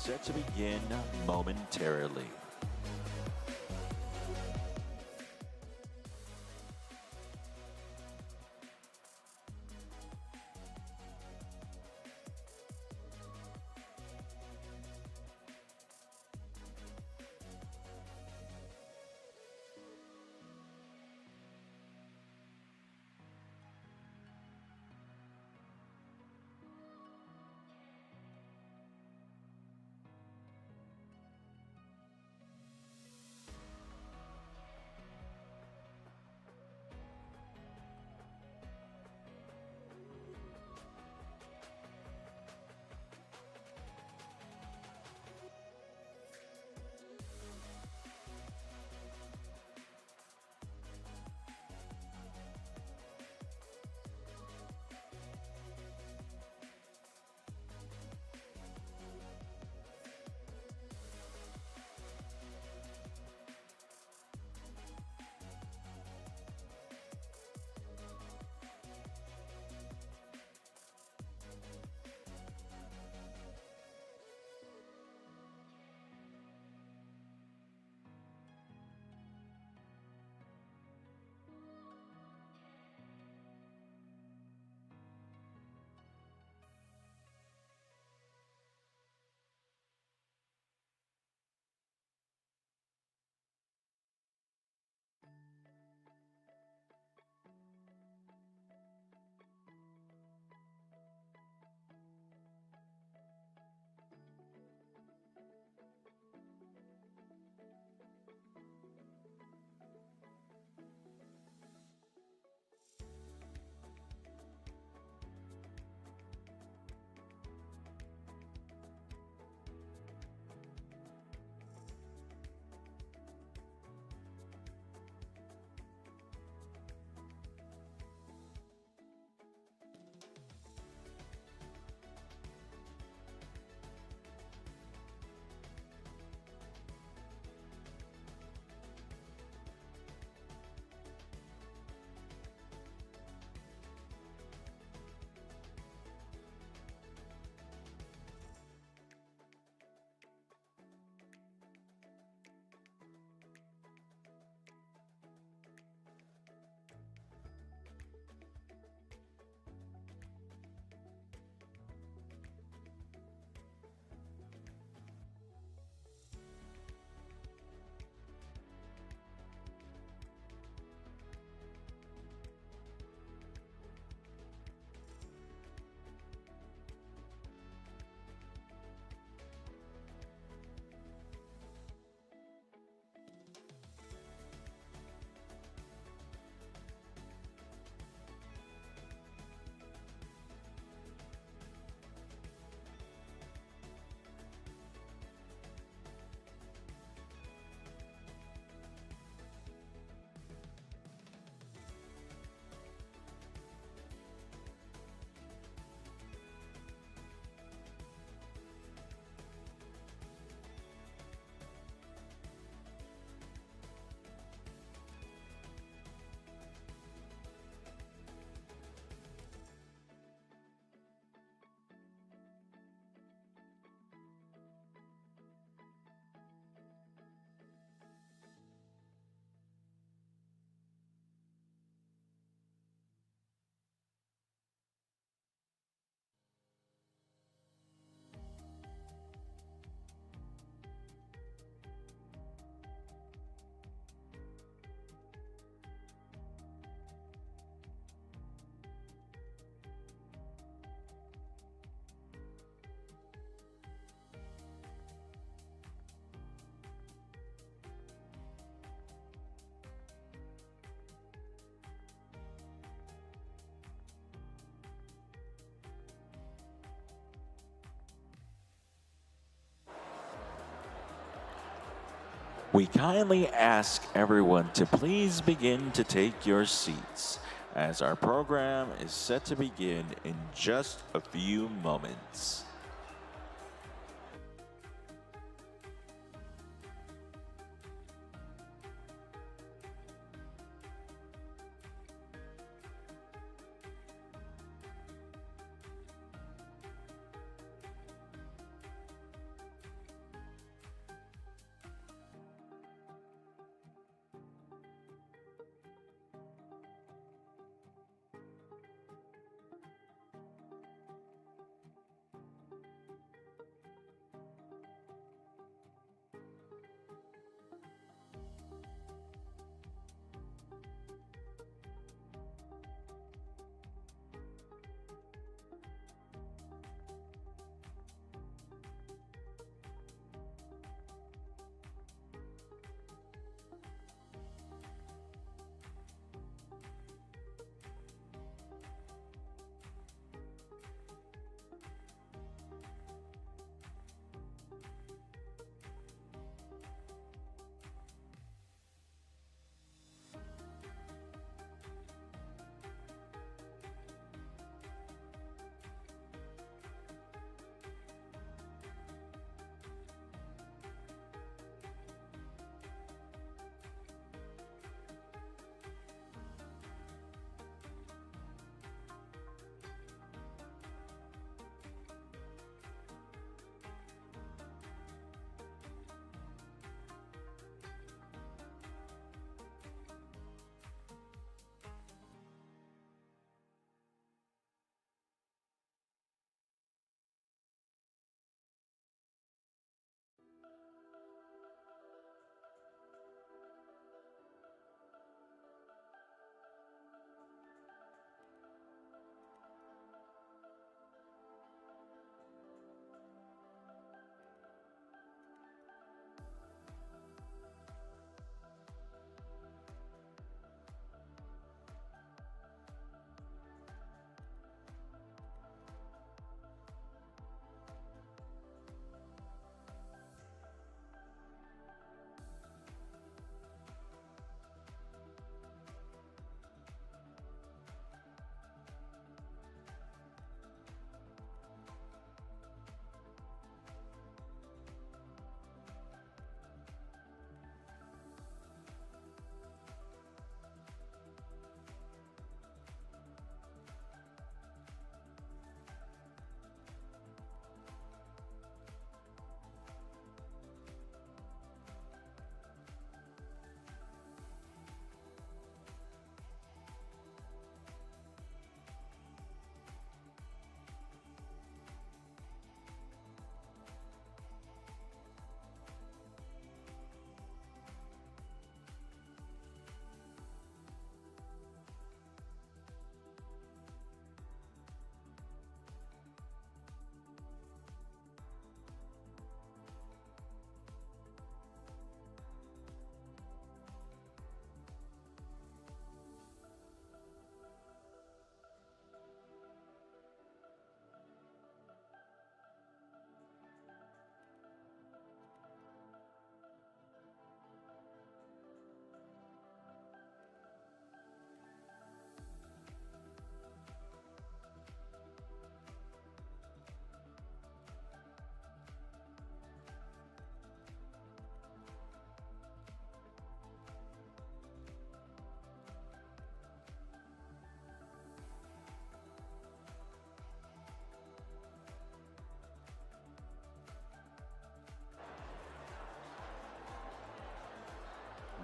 Set to begin momentarily. We kindly ask everyone to please begin to take your seats as our program is set to begin in just a few moments.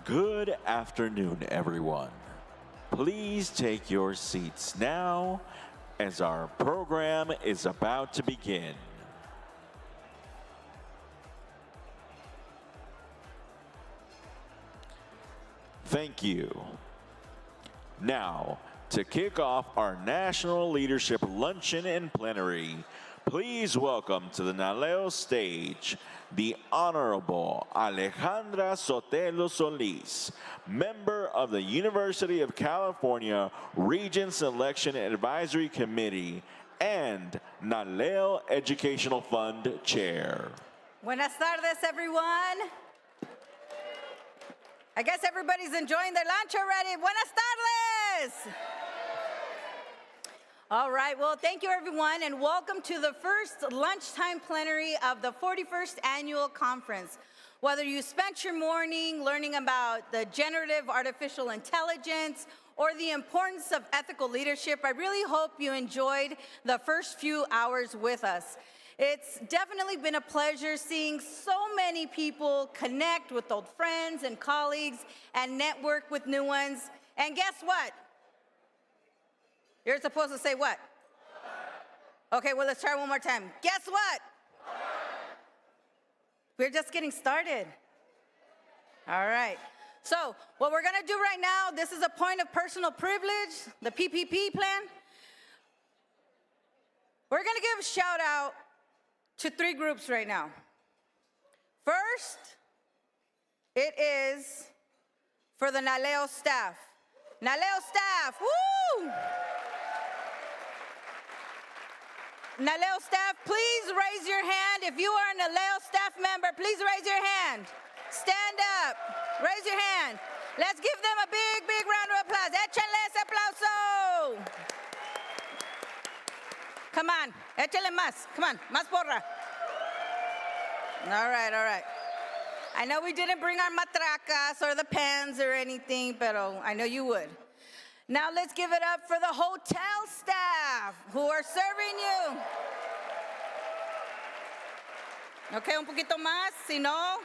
Good afternoon, everyone. Please take your seats now as our program is about to begin. Thank you. Now, to kick off our National Leadership Luncheon and Plenary, please welcome to the NALEO stage the Honorable Alejandra Sotelo Solis, member of the University of California Regents Election Advisory Committee and NALEO Educational Fund Chair. Buenas tardes, everyone. I guess everybody's enjoying their lunch already. Buenas tardes. All right, well, thank you everyone, and welcome to the first lunchtime plenary of the 41st Annual Conference. Whether you spent your morning learning about the generative artificial intelligence or the importance of ethical leadership, I really hope you enjoyed the first few hours with us. It's definitely been a pleasure seeing so many people connect with old friends and colleagues and network with new ones. And guess what? You're supposed to say what? Okay, well, let's try one more time. Guess what? We're just getting started. All right. So what we're going to do right now, this is a point of personal privilege, the PPP plan. We're going to give a shout out to 3 groups right now. First, it is for the NALEO staff. NALEO staff, woo! NALEO staff, please raise your hand. If you are a NALEO staff member, please raise your hand. Stand up, raise your hand. Let's give them a big, big round of applause. Échenle ese aplauso. Come on, échale más. Come on, más porra. All right, all right. I know we didn't bring our matracas or the pens or anything, but I know you would. Now let's give it up for the hotel staff who are serving you. Okay, un poquito más, si no,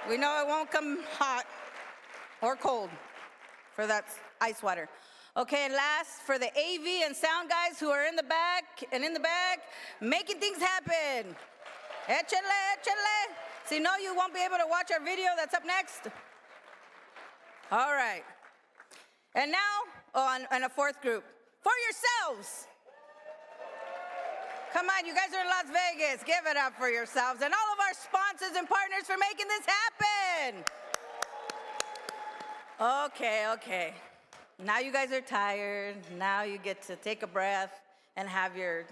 we know it won't come hot or cold for that ice water. Okay, and last, for the AV and sound guys who are in the back, making things happen. Échenle, échenle. Si no, you won't be able to watch our video that's up next. All right. And now, and a 4th group, for yourselves. Come on, you guys are in Las Vegas. Give it up for yourselves. And all of our sponsors and partners for making this happen. Okay. Now you guys are tired. Now you get to take a breath and have your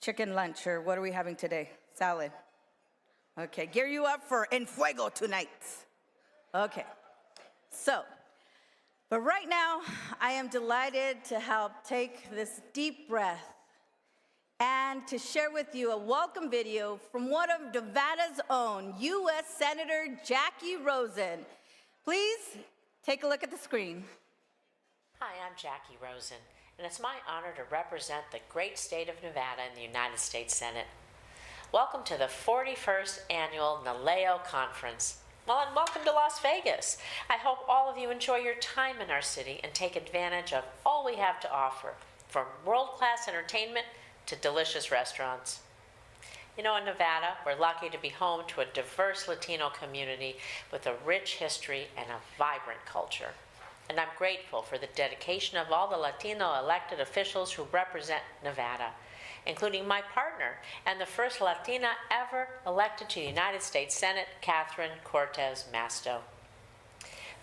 chicken lunch, or what are we having today? Salad. Okay, gear you up for En Fuego tonight. Okay, but right now, I am delighted to help take this deep breath and to share with you a welcome video from one of Nevada's own, U.S. Senator Jackie Rosen. Please take a look at the screen. Hi, I'm Jackie Rosen, and it's my honor to represent the great state of Nevada in the United States Senate. Welcome to the 41st Annual NALEO Conference. Well, and welcome to Las Vegas. I hope all of you enjoy your time in our city and take advantage of all we have to offer, from world-class entertainment to delicious restaurants. You know, in Nevada, we're lucky to be home to a diverse Latino community with a rich history and a vibrant culture. And I'm grateful for the dedication of all the Latino elected officials who represent Nevada, including my partner and the first Latina ever elected to the United States Senate, Catherine Cortez Masto.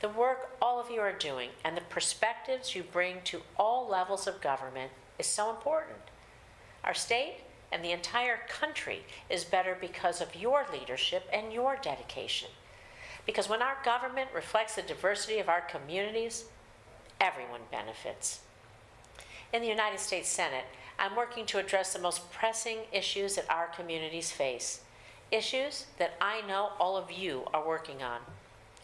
The work all of you are doing and the perspectives you bring to all levels of government is so important. Our state and the entire country is better because of your leadership and your dedication. Because when our government reflects the diversity of our communities, everyone benefits. In the United States Senate, I'm working to address the most pressing issues that our communities face, issues that I know all of you are working on.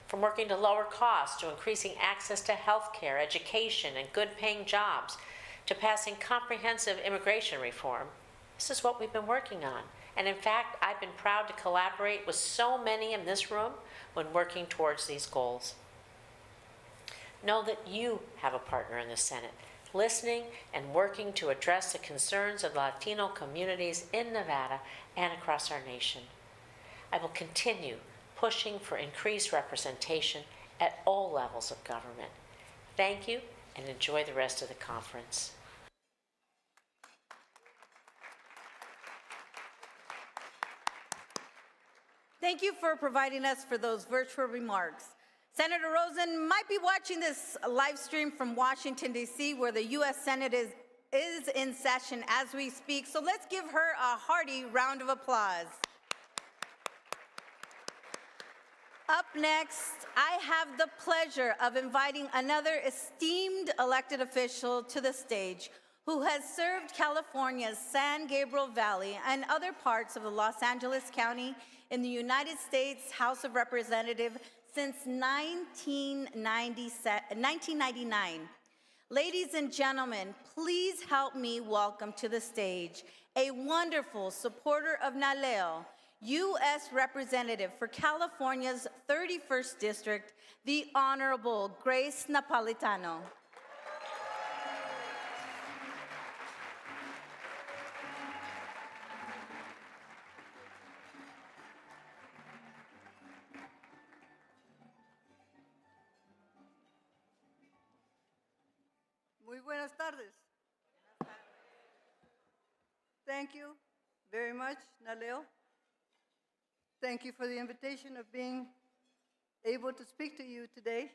From working to lower costs, to increasing access to health care, education, and good-paying jobs, to passing comprehensive immigration reform, this is what we've been working on. And in fact, I've been proud to collaborate with so many in this room when working towards these goals. Know that you have a partner in the Senate, listening and working to address the concerns of the Latino communities in Nevada and across our nation. I will continue pushing for increased representation at all levels of government. Thank you, and enjoy the rest of the conference. Thank you for providing us for those virtual remarks. Senator Rosen might be watching this live stream from Washington, D.C., where the U.S. Senate is in session as we speak, so let's give her a hearty round of applause. Up next, I have the pleasure of inviting another esteemed elected official to the stage who has served California's San Gabriel Valley and other parts of the Los Angeles County in the United States House of Representatives since 1999. Ladies and gentlemen, please help me welcome to the stage a wonderful supporter of NALEO, U.S. Representative for California's 31st District, the Honorable Grace Napolitano. Muy buenas tardes. Thank you very much, NALEO. Thank you for the invitation of being able to speak to you today.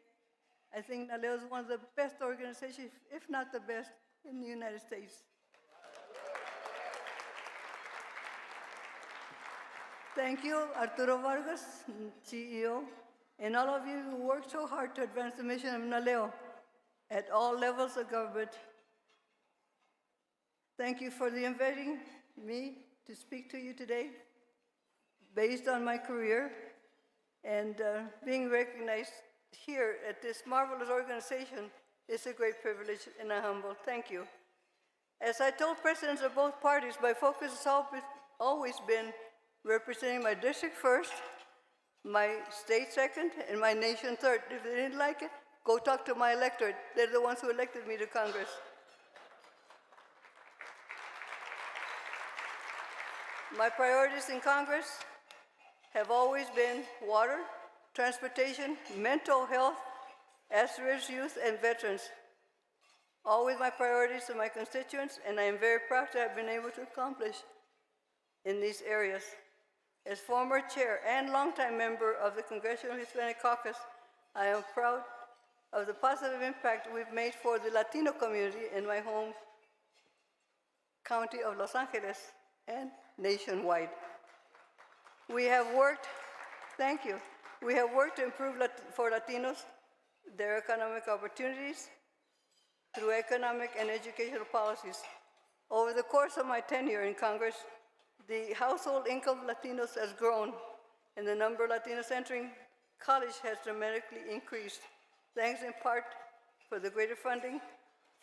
I think NALEO is one of the best organizations, if not the best, in the United States. Thank you, Arturo Vargas, CEO, and all of you who worked so hard to advance the mission of NALEO at all levels of government. Thank you for inviting me to speak to you today based on my career and being recognized here at this marvelous organization is a great privilege and a humble thank you. As I told presidents of both parties, my focus has always been representing my district first, my state second, and my nation third. If they didn't like it, go talk to my electorate. They're the ones who elected me to Congress. My priorities in Congress have always been water, transportation, mental health, at-risk youth, and veterans. Always my priorities to my constituents, and I am very proud to have been able to accomplish in these areas. As former chair and longtime member of the Congressional Hispanic Caucus, I am proud of the positive impact we've made for the Latino community in my home county of Los Angeles and nationwide. We have worked, thank you, we have worked to improve for Latinos their economic opportunities through economic and educational policies. Over the course of my tenure in Congress, the household income of Latinos has grown, and the number of Latinos entering college has dramatically increased, thanks in part for the greater funding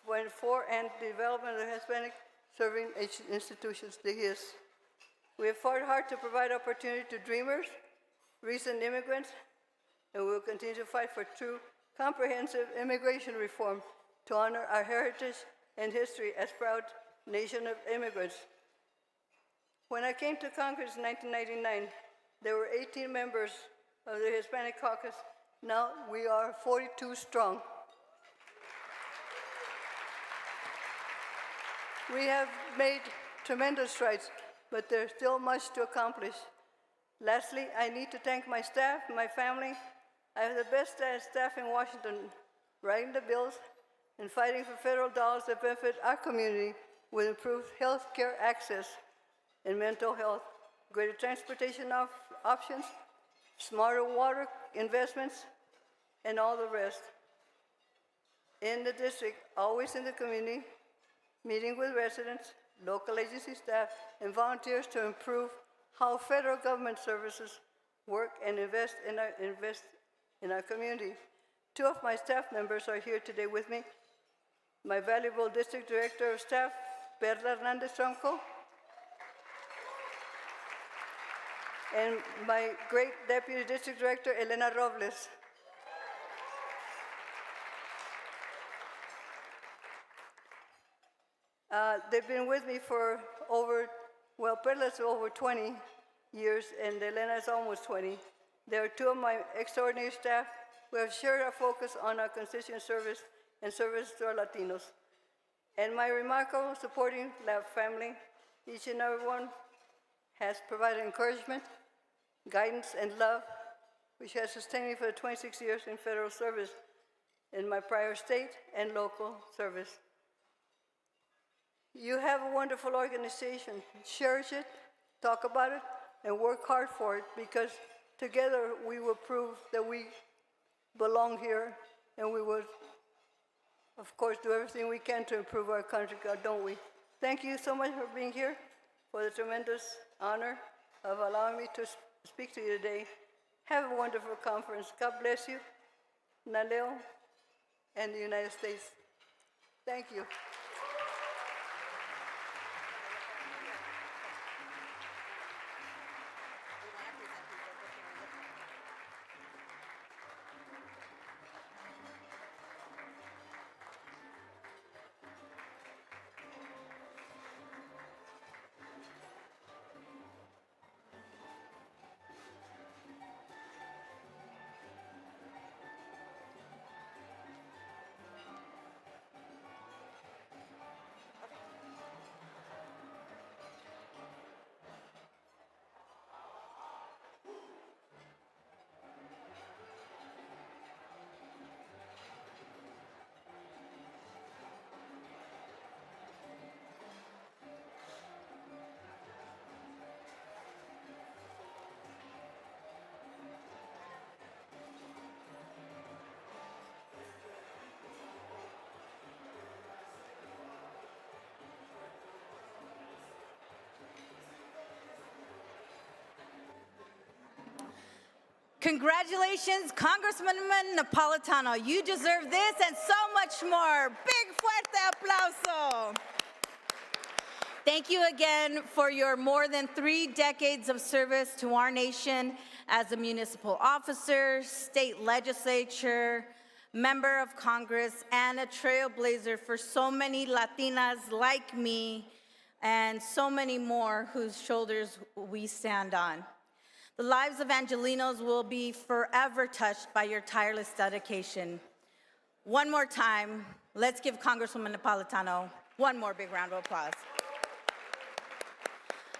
for and development of the Hispanic serving institutions, the HIS. We have fought hard to provide opportunity to dreamers, recent immigrants, and we will continue to fight for true, comprehensive immigration reform to honor our heritage and history as proud nation of immigrants. When I came to Congress in 1999, there were 18 members of the Hispanic Caucus. Now we are 42 strong. We have made tremendous strides, but there's still much to accomplish. Lastly, I need to thank my staff, my family. I have the best staff in Washington, writing the bills and fighting for federal dollars that benefit our community with improved health care access and mental health, greater transportation options, smarter water investments, and all the rest. In the district, always in the community, meeting with residents, local agency staff, and volunteers to improve how federal government services work and invest in our community. Two of my staff members are here today with me. My valuable District Director of Staff, Perla Hernandez-Tronco, and my great Deputy District Director, Elena Robles. They've been with me for Perla's over 20 years, and Elena is almost 20. They are two of my extraordinary staff who have shared our focus on our constituent service and service to our Latinos. And my remarkable supporting lab family, each and every one has provided encouragement, guidance, and love, which has sustained me for the 26 years in federal service in my prior state and local service. You have a wonderful organization. Cherish it, talk about it, and work hard for it, because Together, we will prove that we belong here, and we will, of course, do everything we can to improve our country, don't we? Thank you so much for being here, for the tremendous honor of allowing me to speak to you today. Have a wonderful conference. God bless you, Naleo, and the United States. Thank you. Congratulations, Congressman Napolitano. You deserve this and so much more. Big fuerte aplauso. Thank you again for your more than 3 decades of service to our nation as a municipal officer, state legislature, member of Congress, and a trailblazer for so many Latinas like me and so many more whose shoulders we stand on. The lives of Angelinos will be forever touched by your tireless dedication. One more time, let's give Congresswoman Napolitano one more big round of applause.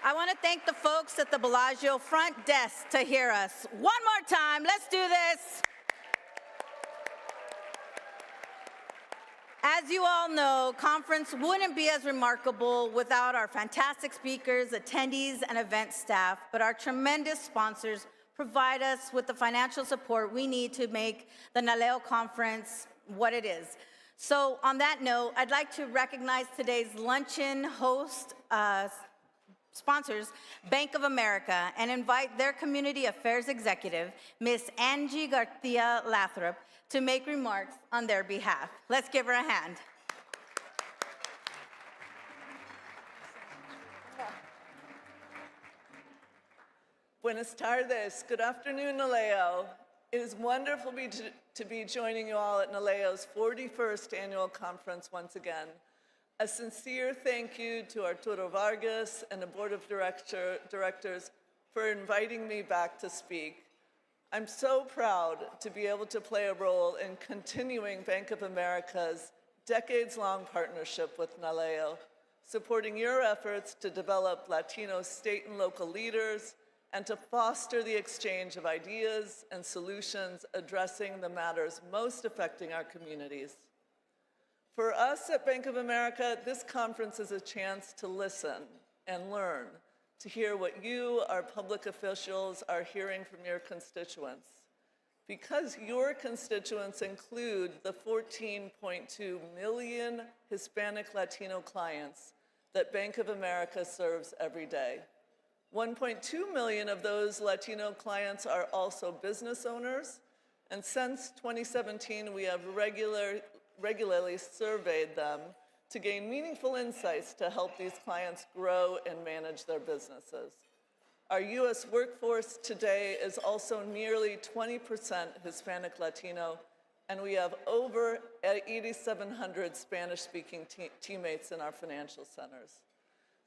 I want to thank the folks at the Bellagio front desk to hear us. One more time, let's do this. As you all know, conference wouldn't be as remarkable without our fantastic speakers, attendees, and event staff, but our tremendous sponsors provide us with the financial support we need to make the Naleo Conference what it is. So on that note, I'd like to recognize today's luncheon host sponsors, Bank of America, and invite their Community Affairs Executive, Ms. Angie Garcia Lathrop, to make remarks on their behalf. Let's give her a hand. Buenas tardes. Good afternoon, Naleo. It is wonderful to be joining you all at Naleo's 41st annual conference once again. A sincere thank you to Arturo Vargas and the Board of Directors for inviting me back to speak. I'm so proud to be able to play a role in continuing Bank of America's decades-long partnership with Naleo, supporting your efforts to develop Latino state and local leaders and to foster the exchange of ideas and solutions addressing the matters most affecting our communities. For us at Bank of America, this conference is a chance to listen and learn, to hear what you, our public officials, are hearing from your constituents. Because your constituents include the 14.2 million Hispanic Latino clients that Bank of America serves every day. 1.2 million of those Latino clients are also business owners, and since 2017, we have regularly surveyed them to gain meaningful insights to help these clients grow and manage their businesses. Our U.S. workforce today is also nearly 20% Hispanic Latino, and we have over 8,700 Spanish-speaking teammates in our financial centers.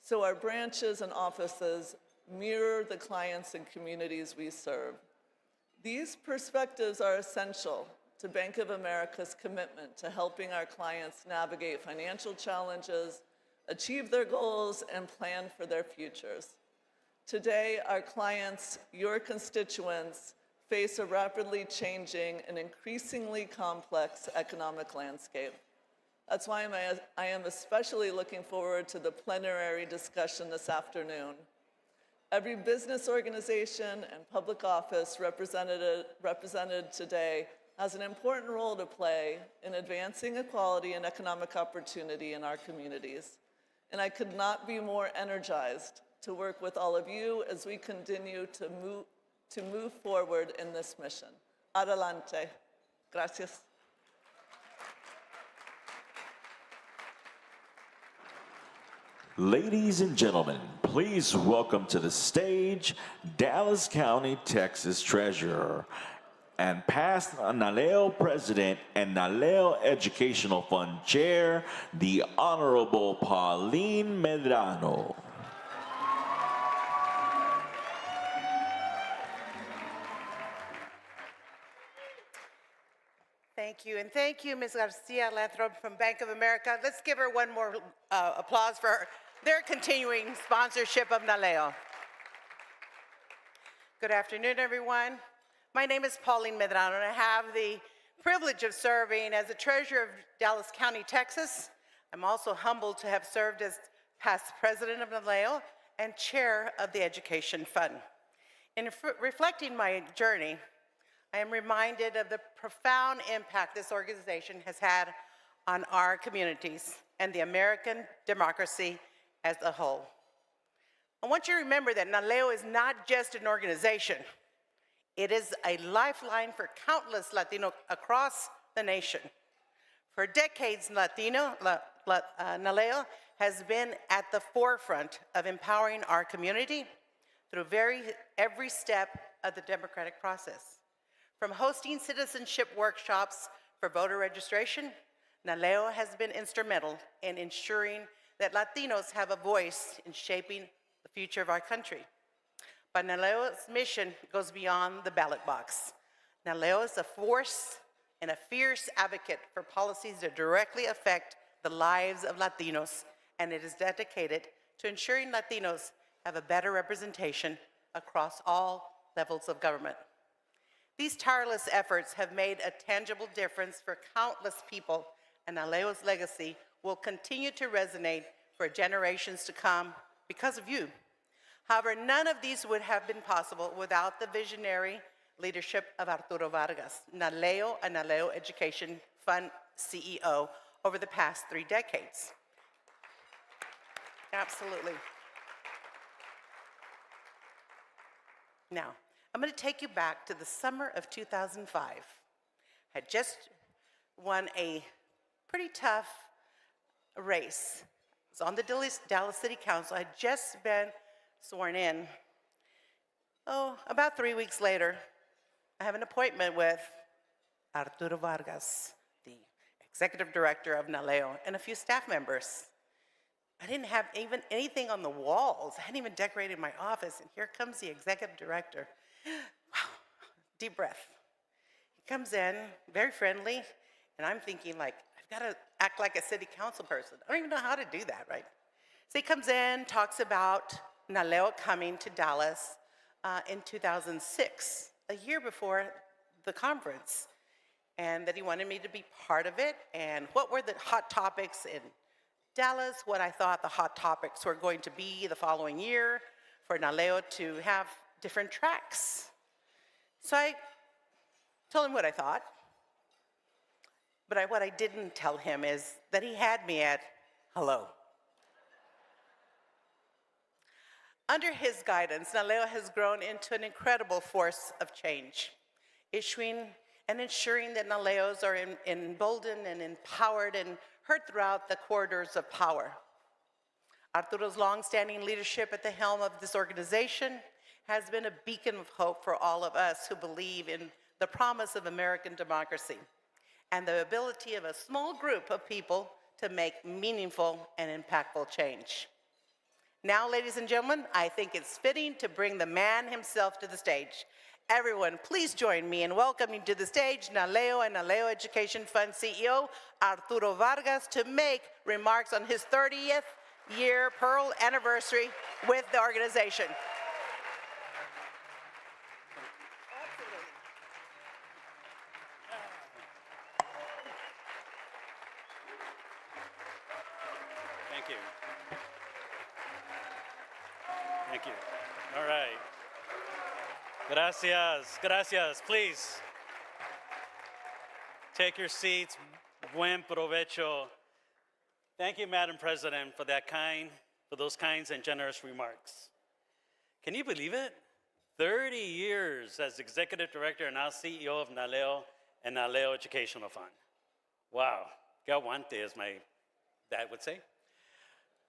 So our branches and offices mirror the clients and communities we serve. These perspectives are essential to Bank of America's commitment to helping our clients navigate financial challenges, achieve their goals, and plan for their futures. Today, our clients, your constituents, face a rapidly changing and increasingly complex economic landscape. That's why I am especially looking forward to the plenary discussion this afternoon. Every business organization and public office represented today has an important role to play in advancing equality and economic opportunity in our communities. And I could not be more energized to work with all of you as we continue to move forward in this mission. Adelante. Gracias. Ladies and gentlemen, please welcome to the stage Dallas County, Texas Treasurer and past NALEO President and NALEO Educational Fund Chair, the Honorable Pauline Medrano. Thank you, and thank you, Ms. Garcia Lathrop from Bank of America. Let's give her one more applause for their continuing sponsorship of NALEO. Good afternoon, everyone. My name is Pauline Medrano, and I have the privilege of serving as the Treasurer of Dallas County, Texas. I'm also humbled to have served as past President of NALEO and Chair of the Education Fund. In reflecting my journey, I am reminded of the profound impact this organization has had on our communities and the American democracy as a whole. I want you to remember that NALEO is not just an organization. It is a lifeline for countless Latinos across the nation. For decades, NALEO has been at the forefront of empowering our community through every step of the democratic process. From hosting citizenship workshops for voter registration, NALEO has been instrumental in ensuring that Latinos have a voice in shaping the future of our country. But NALEO's mission goes beyond the ballot box. NALEO is a force and a fierce advocate for policies that directly affect the lives of Latinos, and it is dedicated to ensuring Latinos have a better representation across all levels of government. These tireless efforts have made a tangible difference for countless people, and NALEO's legacy will continue to resonate for generations to come because of you. However, none of these would have been possible without the visionary leadership of Arturo Vargas, NALEO and NALEO Education Fund CEO over the past 3 decades. Absolutely. Now, I'm going to take you back to the summer of 2005. I had just won a pretty tough race. I was on the Dallas City Council. I had just been sworn in. About 3 weeks later, I have an appointment with Arturo Vargas, the executive director of NALEO, and a few staff members. I didn't have even anything on the walls. I hadn't even decorated my office, and here comes the executive director. Wow, deep breath. He comes in, very friendly, and I'm thinking, like, I've got to act like a city council person. I don't even know how to do that, right? So he comes in, talks about NALEO coming to Dallas in 2006, a year before the conference, and that he wanted me to be part of it, and what were the hot topics in Dallas, what I thought the hot topics were going to be the following year for NALEO to have different tracks. So I told him what I thought, but what I didn't tell him is that he had me at hello. Under his guidance, NALEO has grown into an incredible force of change, issuing and ensuring that NALEOs are emboldened and empowered and heard throughout the corridors of power. Arturo's longstanding leadership at the helm of this organization has been a beacon of hope for all of us who believe in the promise of American democracy and the ability of a small group of people to make meaningful and impactful change. Now, ladies and gentlemen, I think it's fitting to bring the man himself to the stage. Everyone, please join me in welcoming to the stage NALEO and NALEO Education Fund CEO Arturo Vargas to make remarks on his 30th year Pearl anniversary with the organization. Thank you. Thank you. All right. Gracias. Gracias. Please take your seats. Buen provecho. Thank you, Madam President, for those kinds and generous remarks. Can you believe it? 30 years as Executive Director and now CEO of NALEO and NALEO Educational Fund. Wow, que aguante, as my dad would say.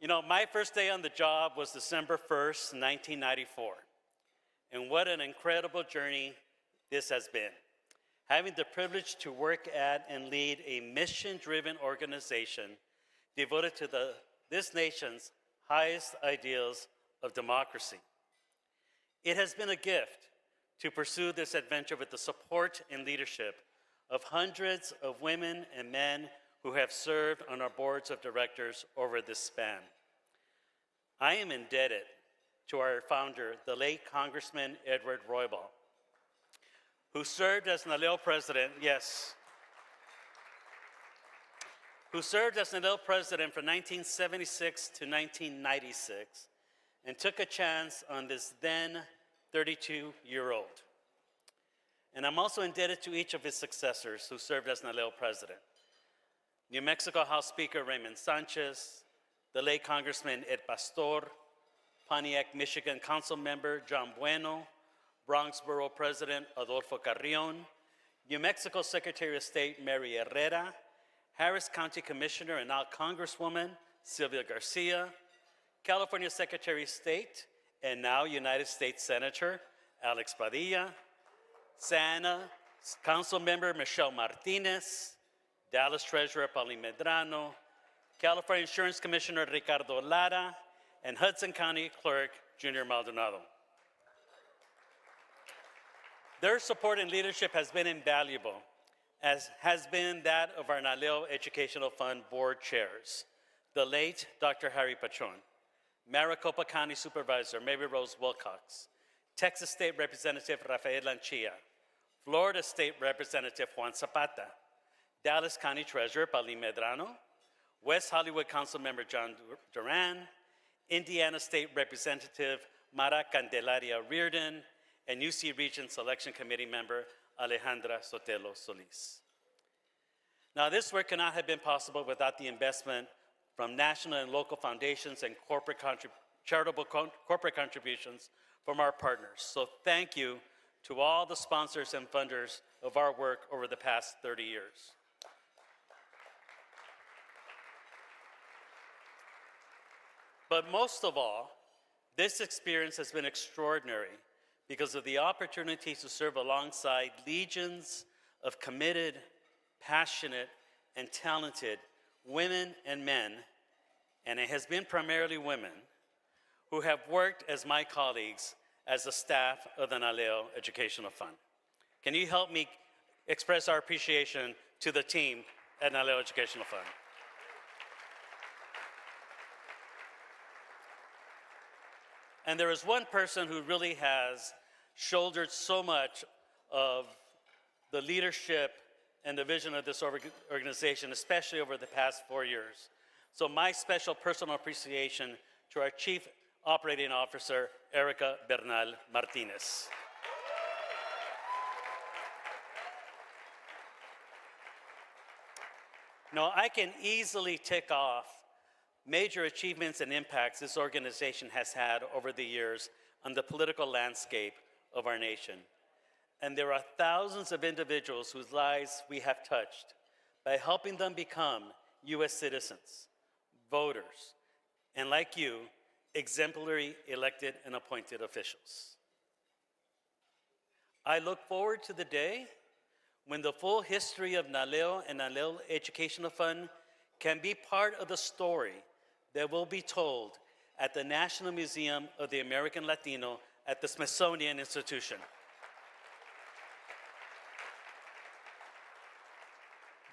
You know, my first day on the job was December 1st, 1994. And what an incredible journey this has been. Having the privilege to work at and lead a mission-driven organization devoted to this nation's highest ideals of democracy. It has been a gift to pursue this adventure with the support and leadership of hundreds of women and men who have served on our boards of directors over this span. I am indebted to our founder, the late Congressman Edward Roybal, who served as NALEO president, who served as NALEO president from 1976 to 1996 and took a chance on this then 32-year-old. And I'm also indebted to each of his successors who served as NALEO president. New Mexico House Speaker Raymond Sanchez, the late Congressman Ed Pastor, Pontiac, Michigan Council Member John Bueno, Bronx Borough President Adolfo Carrion, New Mexico Secretary of State Mary Herrera, Harris County Commissioner and now Congresswoman Sylvia Garcia, California Secretary of State and now United States Senator Alex Padilla, Santa Council Member Michelle Martinez, Dallas Treasurer Pauline Medrano, California Insurance Commissioner Ricardo Lara, and Hudson County Clerk Junior Maldonado. Their support and leadership has been invaluable, as has been that of our NALEO Educational Fund board chairs, the late Dr. Harry Pachon, Maricopa County Supervisor Mary Rose Wilcox, Texas State Representative Rafael Lanchilla, Florida State Representative Juan Zapata, Dallas County Treasurer Pauline Medrano, West Hollywood Council Member John Duran, Indiana State Representative Mara Candelaria Reardon, and UC Region Selection Committee Member Alejandra Sotelo Solis. Now, this work could not have been possible without the investment from national and local foundations and charitable corporate contributions from our partners. So thank you to all the sponsors and funders of our work over the past 30 years. But most of all, this experience has been extraordinary because of the opportunity to serve alongside legions of committed, passionate, and talented women and men, and it has been primarily women, who have worked as my colleagues as the staff of the NALEO Educational Fund. Can you help me express our appreciation to the team at NALEO Educational Fund? And there is one person who really has shouldered so much of the leadership and the vision of this organization, especially over the past 4 years. So my special personal appreciation to our Chief Operating Officer, Erica Bernal Martinez. Now, I can easily tick off major achievements and impacts this organization has had over the years on the political landscape of our nation. And there are thousands of individuals whose lives we have touched by helping them become US citizens, voters, and like you, exemplary elected and appointed officials. I look forward to the day when the full history of NALEO and NALEO Educational Fund can be part of the story that will be told at the National Museum of the American Latino at the Smithsonian Institution.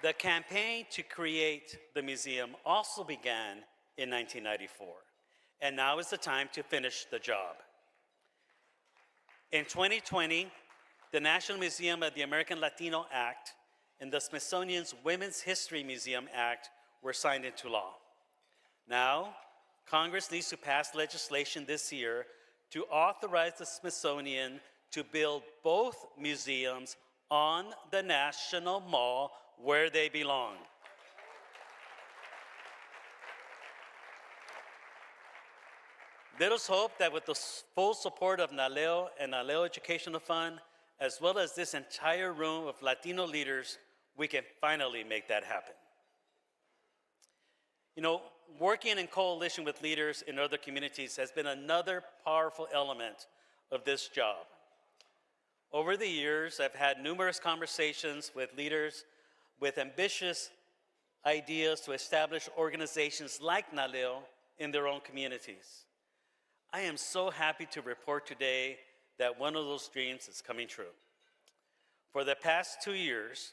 The campaign to create the museum also began in 1994, and now is the time to finish the job. In 2020, the National Museum of the American Latino Act and the Smithsonian's Women's History Museum Act were signed into law. Now, Congress needs to pass legislation this year to authorize the Smithsonian to build both museums on the National Mall where they belong. Let us hope that with the full support of NALEO and NALEO Educational Fund, as well as this entire room of Latino leaders, we can finally make that happen. You know, working in coalition with leaders in other communities has been another powerful element of this job. Over the years, I've had numerous conversations with leaders with ambitious ideas to establish organizations like NALEO in their own communities. I am so happy to report today that one of those dreams is coming true. For the past 2 years,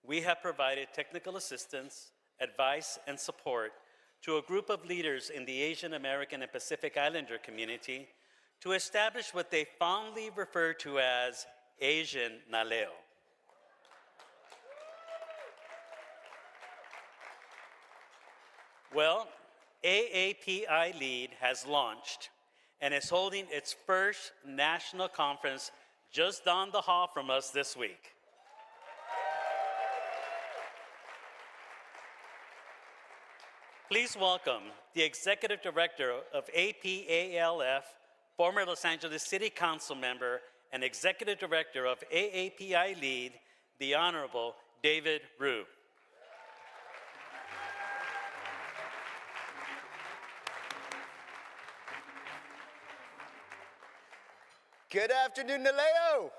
we have provided technical assistance, advice, and support to a group of leaders in the Asian American and Pacific Islander community to establish what they fondly refer to as Asian NALEO. Well, AAPI LEAD has launched and is holding its first national conference just down the hall from us this week. Please welcome the Executive Director of APALF, former Los Angeles City Council member and Executive Director of AAPI LEAD, the Honorable David Rue. Good afternoon, NALEO.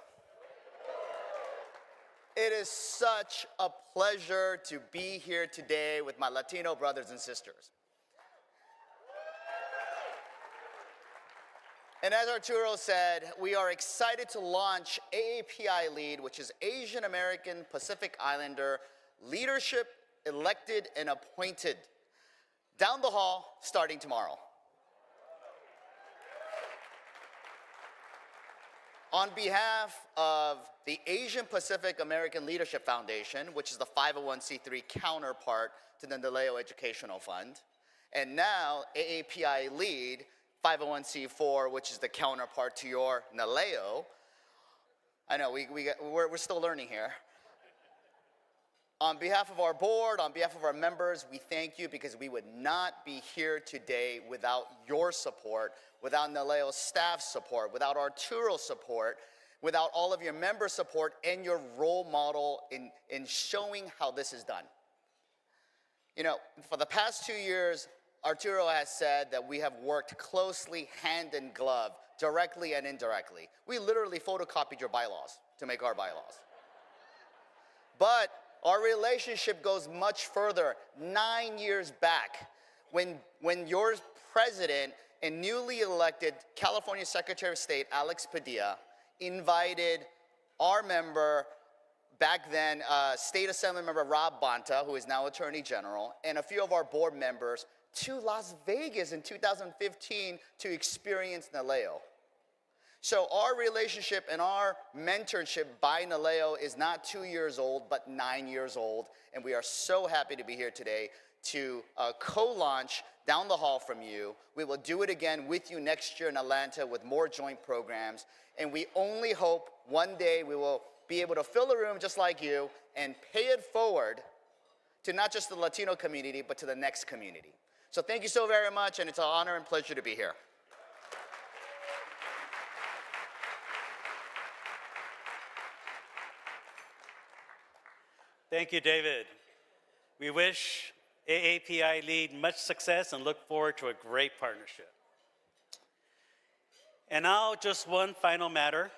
It is such a pleasure to be here today with my Latino brothers and sisters. And as Arturo said, we are excited to launch AAPI LEAD, which is Asian American Pacific Islander Leadership Elected and Appointed, down the hall starting tomorrow. On behalf of the Asian Pacific American Leadership Foundation, which is the 501c3 counterpart to the NALEO Educational Fund, and now AAPI LEAD, 501c4, which is the counterpart to your NALEO. I know, we're still learning here. On behalf of our board, on behalf of our members, we thank you because we would not be here today without your support, without NALEO's staff support, without Arturo's support, without all of your member support and your role model in showing how this is done. You know, for the past 2 years, Arturo has said that we have worked closely hand in glove, directly and indirectly. We literally photocopied your bylaws to make our bylaws. But our relationship goes much further, 9 years back, when your president and newly elected California Secretary of State, Alex Padilla, invited our member, back then State Assembly member Rob Bonta, who is now Attorney General, and a few of our board members to Las Vegas in 2015 to experience NALEO. So our relationship and our mentorship by NALEO is not 2 years old, but 9 years old. And we are so happy to be here today to co-launch down the hall from you. We will do it again with you next year in Atlanta with more joint programs. And we only hope one day we will be able to fill a room just like you and pay it forward to not just the Latino community, but to the next community. So thank you so very much, and it's an honor and pleasure to be here. Thank you, David. We wish AAPI LEAD much success and look forward to a great partnership. And now, just one final matter,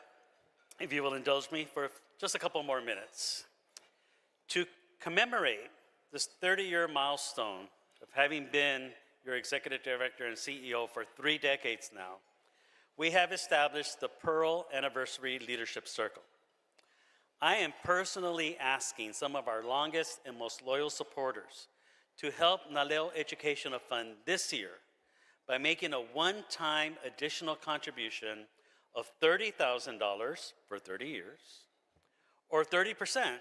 if you will indulge me for just a couple more minutes. To commemorate this 30-year milestone of having been your executive director and CEO for 3 decades now, we have established the Pearl Anniversary Leadership Circle. I am personally asking some of our longest and most loyal supporters to help NALEO Educational Fund this year by making a one-time additional contribution of $30,000 for 30 years, or 30%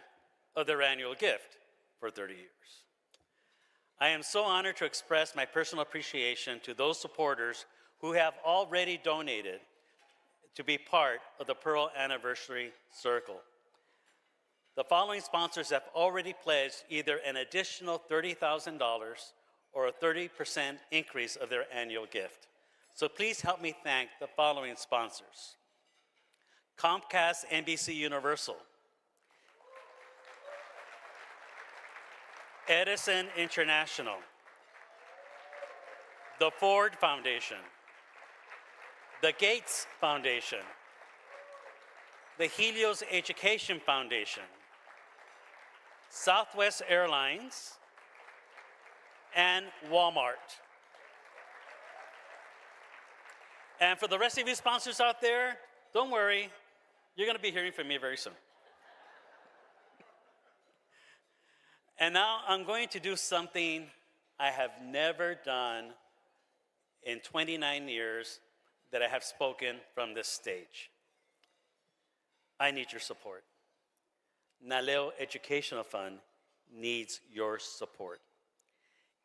of their annual gift for 30 years. I am so honored to express my personal appreciation to those supporters who have already donated to be part of the Pearl Anniversary Circle. The following sponsors have already pledged either an additional $30,000 or a 30% increase of their annual gift. So please help me thank the following sponsors: Comcast NBC Universal, Edison International, the Ford Foundation, the Gates Foundation, the Helios Education Foundation, Southwest Airlines, and Walmart. And for the rest of you sponsors out there, don't worry, you're going to be hearing from me very soon. And now I'm going to do something I have never done in 29 years that I have spoken from this stage. I need your support. Naleo Educational Fund needs your support.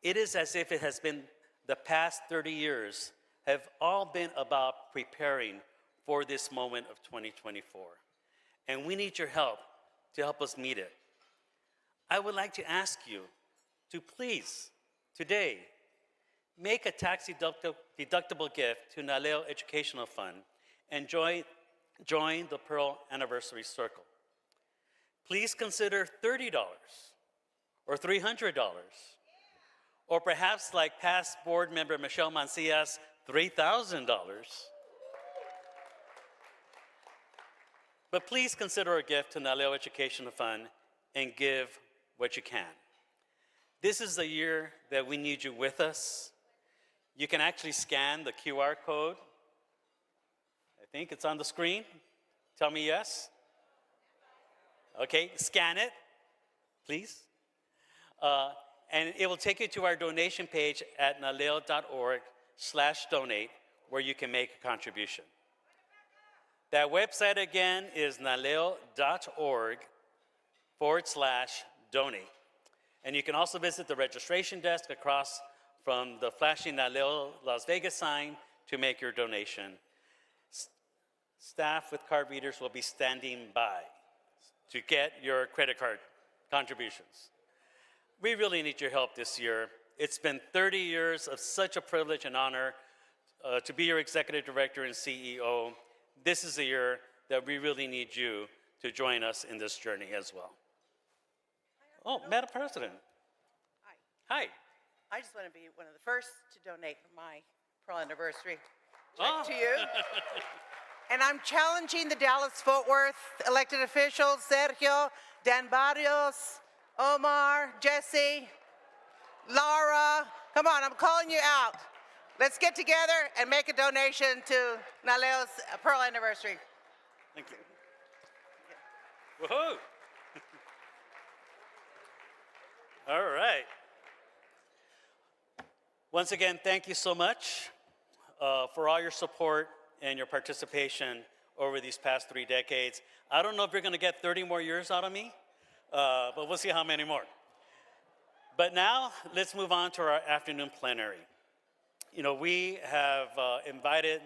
It is as if it has been the past 30 years have all been about preparing for this moment of 2024. And we need your help to help us meet it. I would like to ask you to please, today, make a tax-deductible gift to Naleo Educational Fund and join the Pearl Anniversary Circle. Please consider $30 or $300, or perhaps like past board member Michelle Mancias, $3,000. But please consider a gift to Naleo Educational Fund and give what you can. This is the year that we need you with us. You can actually scan the QR code. I think it's on the screen. Tell me yes. Okay, scan it, please. And it will take you to our donation page at naleo.org/donate, where you can make a contribution. That website again is naleo.org/donate. And you can also visit the registration desk across from the flashing Naleo Las Vegas sign to make your donation. Staff with card readers will be standing by to get your credit card contributions. We really need your help this year. It's been 30 years of such a privilege and honor to be your executive director and CEO. This is the year that we really need you to join us in this journey as well. Oh, Madam President. Hi. I just want to be one of the first to donate for my Pearl Anniversary check to you. And I'm challenging the Dallas-Fort Worth elected officials, Sergio, Dan Barrios, Omar, Jesse, Laura. Come on, I'm calling you out. Let's get together and make a donation to Naleo's Pearl Anniversary. Thank you. Woohoo! All right. Once again, thank you so much for all your support and your participation over these past 3 decades. I don't know if you're going to get 30 more years out of me, but we'll see how many more. But now, let's move on to our afternoon plenary. You know, we have invited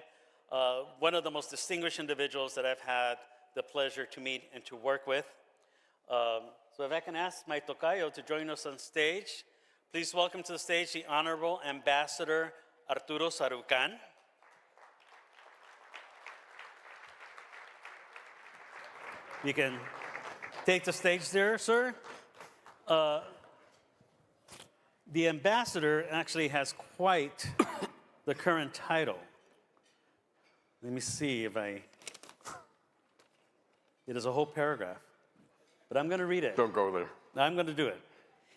one of the most distinguished individuals that I've had the pleasure to meet and to work with. So if I can ask my tocayo to join us on stage, please welcome to the stage the Honorable Ambassador Arturo Sarucan. You can take the stage there, sir. The ambassador actually has quite the current title. Let me see if it is a whole paragraph, but I'm going to read it. Don't go there. I'm going to do it.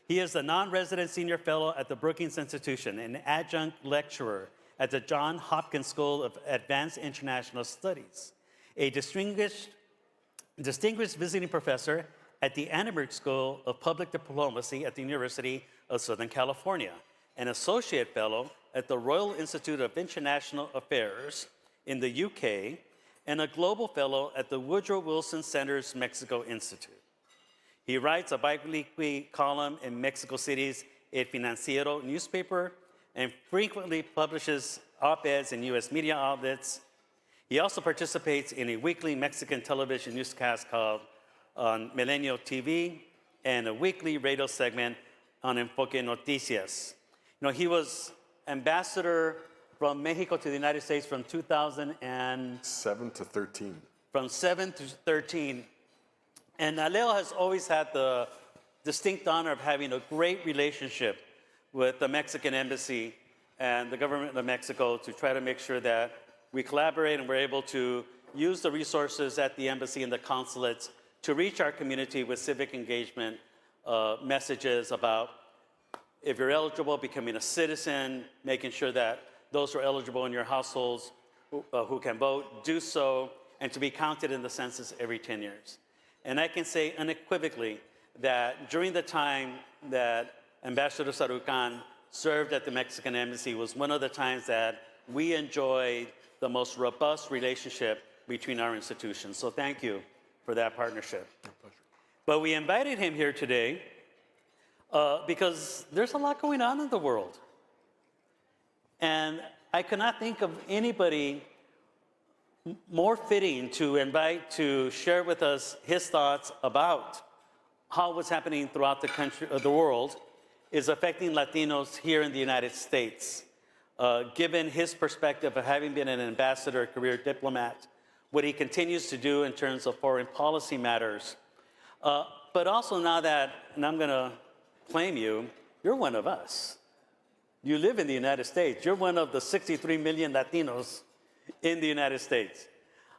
He is a non-resident senior fellow at the Brookings Institution, an adjunct lecturer at the Johns Hopkins School of Advanced International Studies, a distinguished visiting professor at the Annenberg School of Public Diplomacy at the University of Southern California, an associate fellow at the Royal Institute of International Affairs in the UK, and a global fellow at the Woodrow Wilson Center's Mexico Institute. He writes a bi-weekly column in Mexico City's El Financiero newspaper and frequently publishes op-eds in US media outlets. He also participates in a weekly Mexican television newscast called on Milenio TV and a weekly radio segment on Enfoque Noticias. You know, he was ambassador from Mexico to the United States from 7 to 13. From 7 to 13. And Leo has always had the distinct honor of having a great relationship with the Mexican embassy and the government of Mexico to try to make sure that we collaborate and we're able to use the resources at the embassy and the consulates to reach our community with civic engagement messages about if you're eligible, becoming a citizen, making sure that those who are eligible in your households who can vote, do so, and to be counted in the census every 10 years. And I can say unequivocally that during the time that Ambassador Sarucan served at the Mexican embassy was one of the times that we enjoyed the most robust relationship between our institutions. So thank you for that partnership. My pleasure. But we invited him here today because there's a lot going on in the world. And I could not think of anybody more fitting to invite to share with us his thoughts about how what's happening throughout the country, the world, is affecting Latinos here in the United States. Given his perspective of having been an ambassador, a career diplomat, what he continues to do in terms of foreign policy matters. But also now that, and I'm gonna claim you, you're one of us. You live in the United States. You're one of the 63 million Latinos in the United States.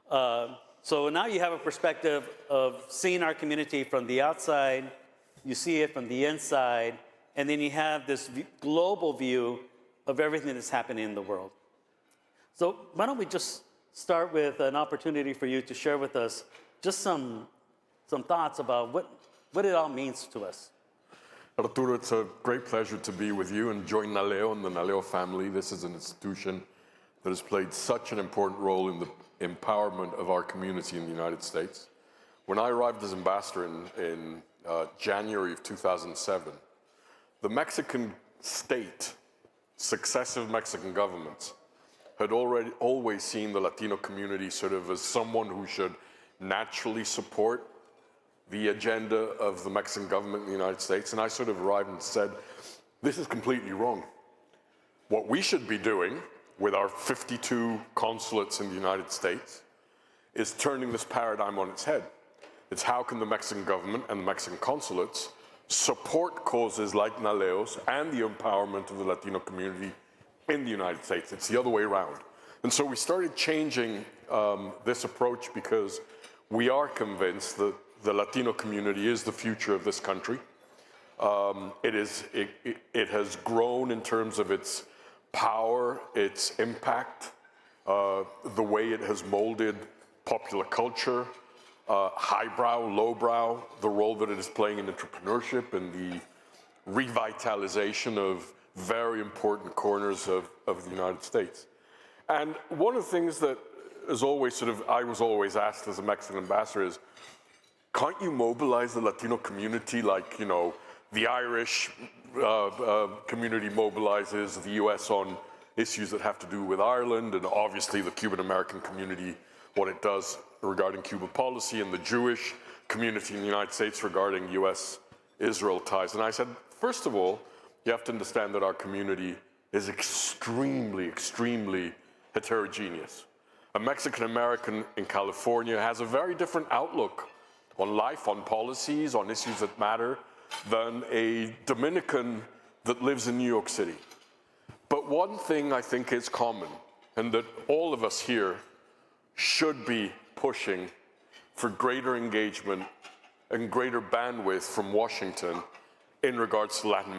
So now you have a perspective of seeing our community from the outside, you see it from the inside, and then you have this global view of everything that's happening in the world. So why don't we just start with an opportunity for you to share with us just some thoughts about what it all means to us. Arturo, it's a great pleasure to be with you and join NALEO and the NALEO family. This is an institution that has played such an important role in the empowerment of our community in the United States. When I arrived as ambassador in January of 2007, the Mexican state, successive Mexican governments, had always seen the Latino community sort of as someone who should naturally support the agenda of the Mexican government in the United States. And I sort of arrived and said, this is completely wrong. What we should be doing with our 52 consulates in the United States is turning this paradigm on its head. It's how can the Mexican government and the Mexican consulates support causes like NALEO's and the empowerment of the Latino community in the United States. It's the other way around. And so we started changing this approach because we are convinced that the Latino community is the future of this country. It has grown in terms of its power, its impact, the way it has molded popular culture, highbrow, lowbrow, the role that it is playing in entrepreneurship and the revitalization of very important corners of the United States. And one of the things that is always I was always asked as a Mexican ambassador is, can't you mobilize the Latino community like, you know, the Irish community mobilizes the US on issues that have to do with Ireland, and obviously the Cuban American community, what it does regarding Cuban policy, and the Jewish community in the United States regarding US-Israel ties. And I said, first of all, you have to understand that our community is extremely, extremely heterogeneous. A Mexican American in California has a very different outlook on life, on policies, on issues that matter, than a Dominican that lives in New York City. But one thing I think is common, and that all of us here should be pushing for greater engagement and greater bandwidth from Washington in regards to Latin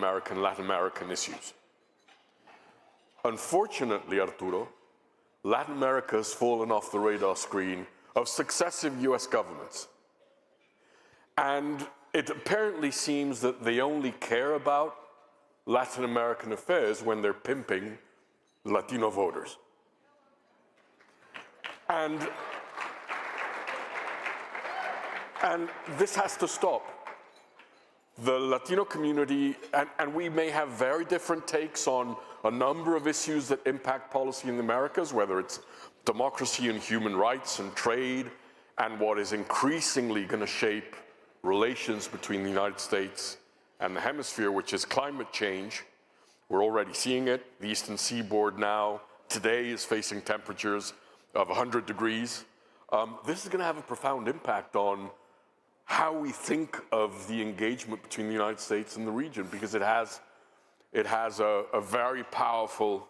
American issues. Unfortunately, Arturo, Latin America has fallen off the radar screen of successive US governments. And it apparently seems that they only care about Latin American affairs when they're pimping Latino voters. And this has to stop. The Latino community, and we may have very different takes on a number of issues that impact policy in the Americas, whether it's democracy and human rights and trade, and what is increasingly going to shape relations between the United States and the hemisphere, which is climate change. We're already seeing it. The Eastern Seaboard now, today, is facing temperatures of 100 degrees. This is going to have a profound impact on how we think of the engagement between the United States and the region, because it has a very powerful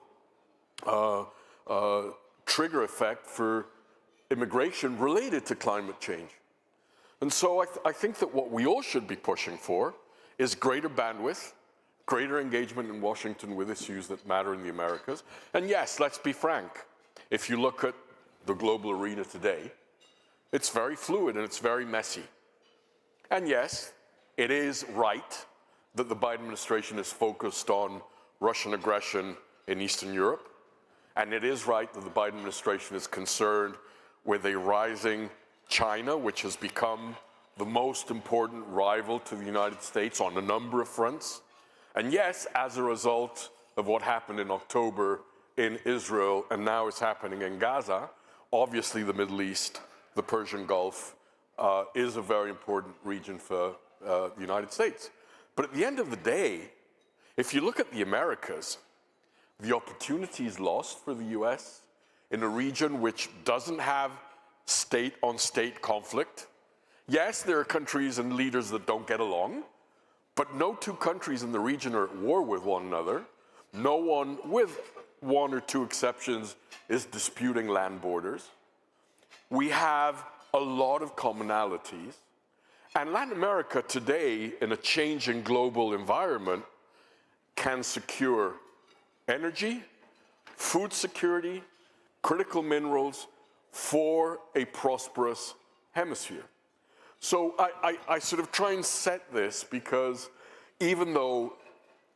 trigger effect for immigration related to climate change. And so I think that what we all should be pushing for is greater bandwidth, greater engagement in Washington with issues that matter in the Americas. And yes, let's be frank, if you look at the global arena today, it's very fluid and it's very messy. And yes, it is right that the Biden administration is focused on Russian aggression in Eastern Europe. And it is right that the Biden administration is concerned with a rising China, which has become the most important rival to the United States on a number of fronts. And yes, as a result of what happened in October in Israel and now is happening in Gaza, obviously the Middle East, the Persian Gulf, is a very important region for the United States. But at the end of the day, if you look at the Americas, the opportunities lost for the US in a region which doesn't have state-on-state conflict. Yes, there are countries and leaders that don't get along, but no two countries in the region are at war with one another. No one, with one or two exceptions, is disputing land borders. We have a lot of commonalities. And Latin America today, in a changing global environment, can secure energy, food security, critical minerals for a prosperous hemisphere. So I sort of try and set this because even though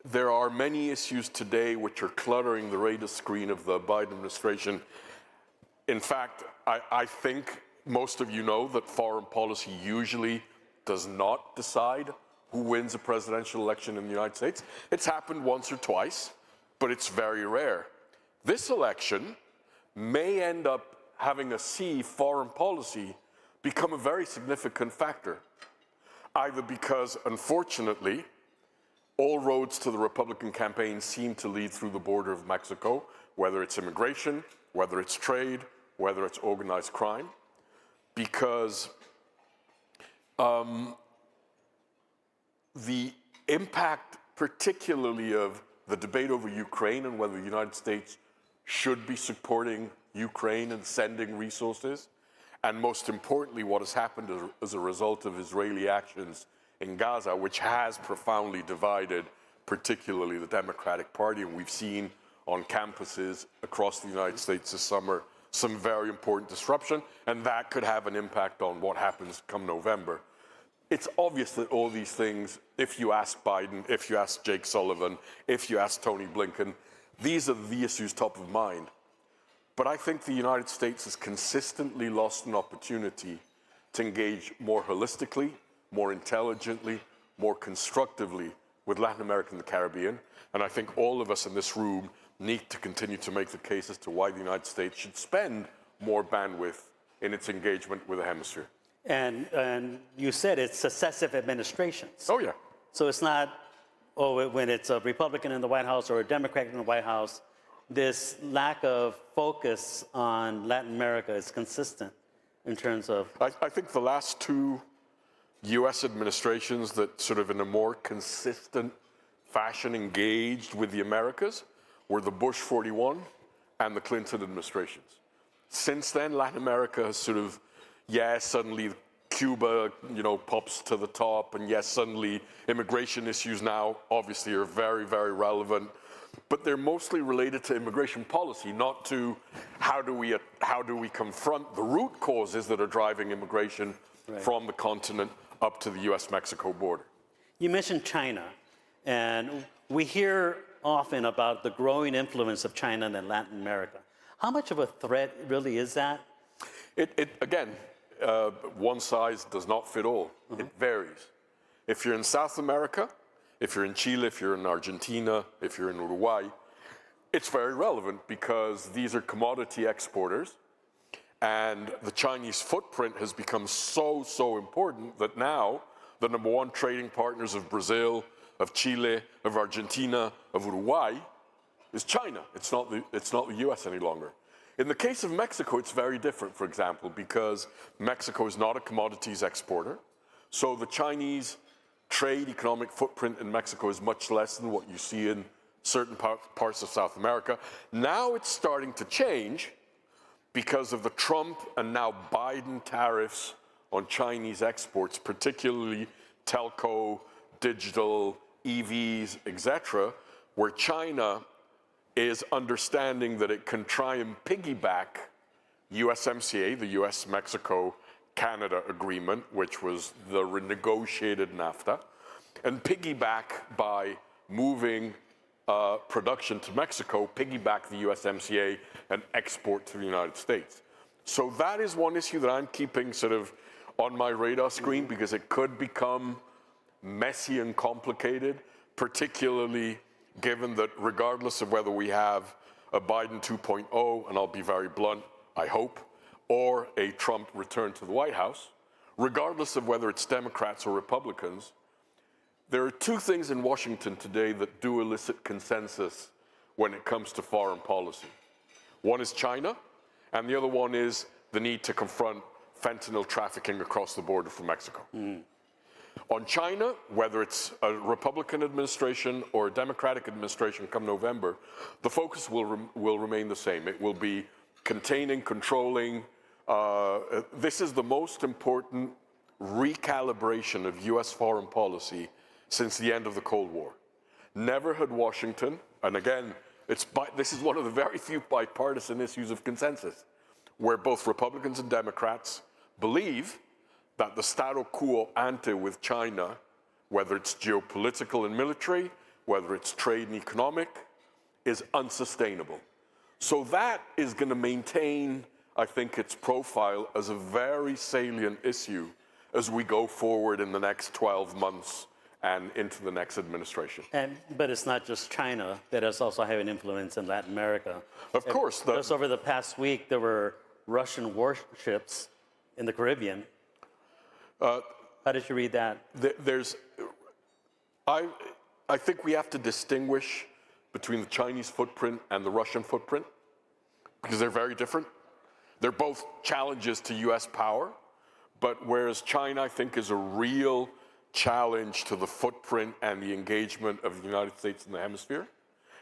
there are many issues today which are cluttering the radar screen of the Biden administration, in fact, I think most of you know that foreign policy usually does not decide who wins a presidential election in the United States. It's happened once or twice, but it's very rare. This election may end up having a foreign policy become a very significant factor, either because, unfortunately, all roads to the Republican campaign seem to lead through the border of Mexico, whether it's immigration, whether it's trade, whether it's organized crime, because the impact particularly of the debate over Ukraine and whether the United States should be supporting Ukraine and sending resources, and most importantly, what has happened as a result of Israeli actions in Gaza, which has profoundly divided particularly the Democratic Party, and we've seen on campuses across the United States this summer some very important disruption, and that could have an impact on what happens come November. It's obvious that all these things, if you ask Biden, if you ask Jake Sullivan, if you ask Tony Blinken, these are the issues top of mind. But I think the United States has consistently lost an opportunity to engage more holistically, more intelligently, more constructively with Latin America and the Caribbean. And I think all of us in this room need to continue to make the case as to why the United States should spend more bandwidth in its engagement with the hemisphere. And you said it's successive administrations. Oh, yeah. So it's not, when it's a Republican in the White House or a Democrat in the White House, this lack of focus on Latin America is consistent in terms of... I think the last two U.S. administrations that sort of in a more consistent fashion engaged with the Americas were the Bush 41 and the Clinton administrations. Since then, Latin America has sort of, yes, suddenly Cuba, pops to the top, and yes, suddenly immigration issues now obviously are very, very relevant. But they're mostly related to immigration policy, not to how do we confront the root causes that are driving immigration from the continent up to the U.S.-Mexico border. You mentioned China, and we hear often about the growing influence of China in Latin America. How much of a threat really is that? Again, one size does not fit all. It varies. If you're in South America, if you're in Chile, if you're in Argentina, if you're in Uruguay, it's very relevant because these are commodity exporters. And the Chinese footprint has become so important that now the #1 trading partners of Brazil, of Chile, of Argentina, of Uruguay is China. It's not the US any longer. In the case of Mexico, it's very different, for example, because Mexico is not a commodities exporter. So the Chinese trade economic footprint in Mexico is much less than what you see in certain parts of South America. Now it's starting to change because of the Trump and now Biden tariffs on Chinese exports, particularly telco, digital, EVs, etc., where China is understanding that it can try and piggyback USMCA, the US-Mexico-Canada agreement, which was the renegotiated NAFTA, and piggyback by moving production to Mexico, piggyback the USMCA, and export to the United States. So that is one issue that I'm keeping sort of on my radar screen because it could become messy and complicated, particularly given that regardless of whether we have a Biden 2.0, and I'll be very blunt, I hope, or a Trump return to the White House, regardless of whether it's Democrats or Republicans, there are two things in Washington today that do elicit consensus when it comes to foreign policy. One is China, and the other one is the need to confront fentanyl trafficking across the border from Mexico. On China, whether it's a Republican administration or a Democratic administration come November, the focus will remain the same. It will be containing, controlling. This is the most important recalibration of US foreign policy since the end of the Cold War. Never had Washington, and again, this is one of the very few bipartisan issues of consensus, where both Republicans and Democrats believe that the status quo ante with China, whether it's geopolitical and military, whether it's trade and economic, is unsustainable. So that is going to maintain, I think, its profile as a very salient issue as we go forward in the next 12 months and into the next administration. But it's not just China that is also having influence in Latin America. Of course. Just over the past week, there were Russian warships in the Caribbean. How did you read that? I think we have to distinguish between the Chinese footprint and the Russian footprint because they're very different. They're both challenges to US power, but whereas China, I think, is a real challenge to the footprint and the engagement of the United States in the hemisphere,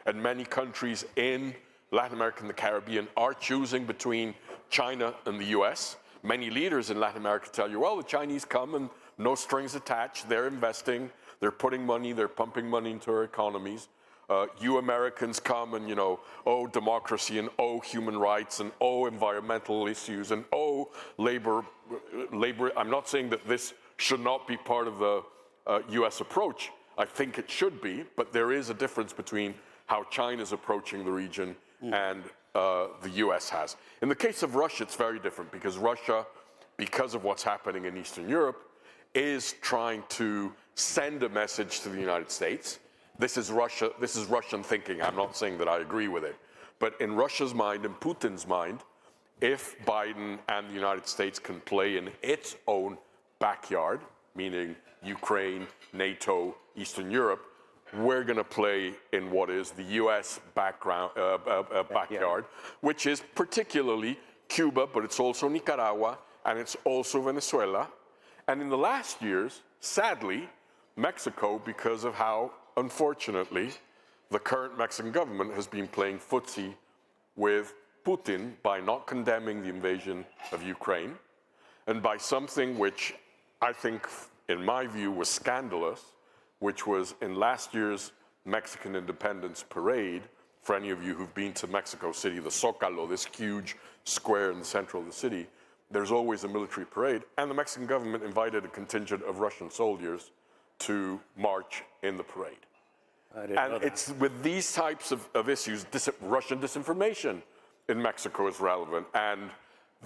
and many countries in Latin America and the Caribbean are choosing between China and the US. Many leaders in Latin America tell you, well, the Chinese come and no strings attached, they're investing, they're putting money, they're pumping money into our economies. You Americans come and, oh, democracy, and oh, human rights, and oh, environmental issues, and oh, labor. I'm not saying that this should not be part of the US approach. I think it should be, but there is a difference between how China's approaching the region and the US has. In the case of Russia, it's very different because Russia, because of what's happening in Eastern Europe, is trying to send a message to the United States. This is Russian thinking. I'm not saying that I agree with it. But in Russia's mind, in Putin's mind, if Biden and the United States can play in its own backyard, meaning Ukraine, NATO, Eastern Europe, we're going to play in what is the US backyard, which is particularly Cuba, but it's also Nicaragua, and it's also Venezuela. And in the last years, sadly, Mexico, because of how, unfortunately, the current Mexican government has been playing footsie with Putin by not condemning the invasion of Ukraine, and by something which I think, in my view, was scandalous, which was in last year's Mexican Independence Parade. For any of you who've been to Mexico City, the Zócalo, this huge square in the center of the city, there's always a military parade, and the Mexican government invited a contingent of Russian soldiers to march in the parade. And it's with these types of issues, Russian disinformation in Mexico is relevant. And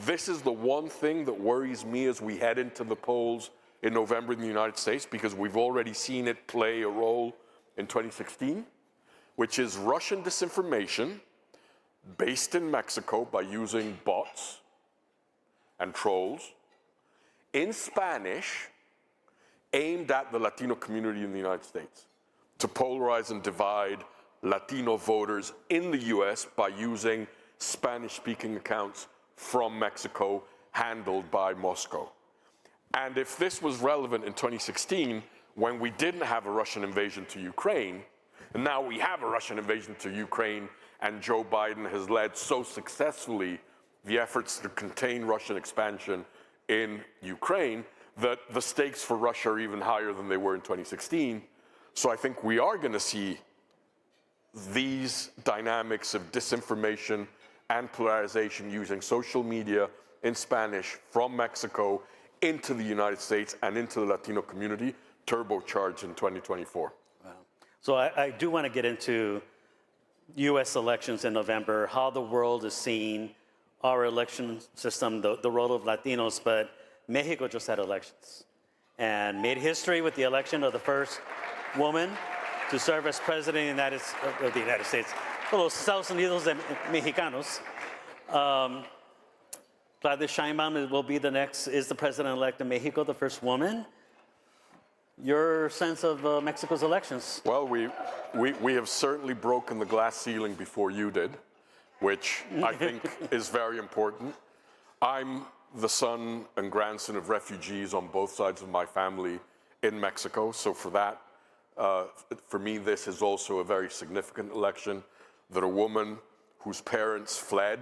this is the one thing that worries me as we head into the polls in November in the United States, because we've already seen it play a role in 2016, which is Russian disinformation based in Mexico by using bots and trolls in Spanish aimed at the Latino community in the United States to polarize and divide Latino voters in the US by using Spanish-speaking accounts from Mexico handled by Moscow. And if this was relevant in 2016, when we didn't have a Russian invasion to Ukraine, and now we have a Russian invasion to Ukraine, and Joe Biden has led so successfully the efforts to contain Russian expansion in Ukraine, that the stakes for Russia are even higher than they were in 2016. So I think we are going to see these dynamics of disinformation and polarization using social media in Spanish from Mexico into the United States and into the Latino community, turbocharged in 2024. Wow. So I do want to get into US elections in November, how the world is seeing our election system, the role of Latinos, but Mexico just had elections and made history with the election of the first woman to serve as president of the United States, los Estados Unidos de Mexicanos. Claudia Sheinbaum will be is the president-elect of Mexico, the first woman. Your sense of Mexico's elections? Well, we have certainly broken the glass ceiling before you did, which I think is very important. I'm the son and grandson of refugees on both sides of my family in Mexico, so for that, for me, this is also a very significant election, that a woman whose parents fled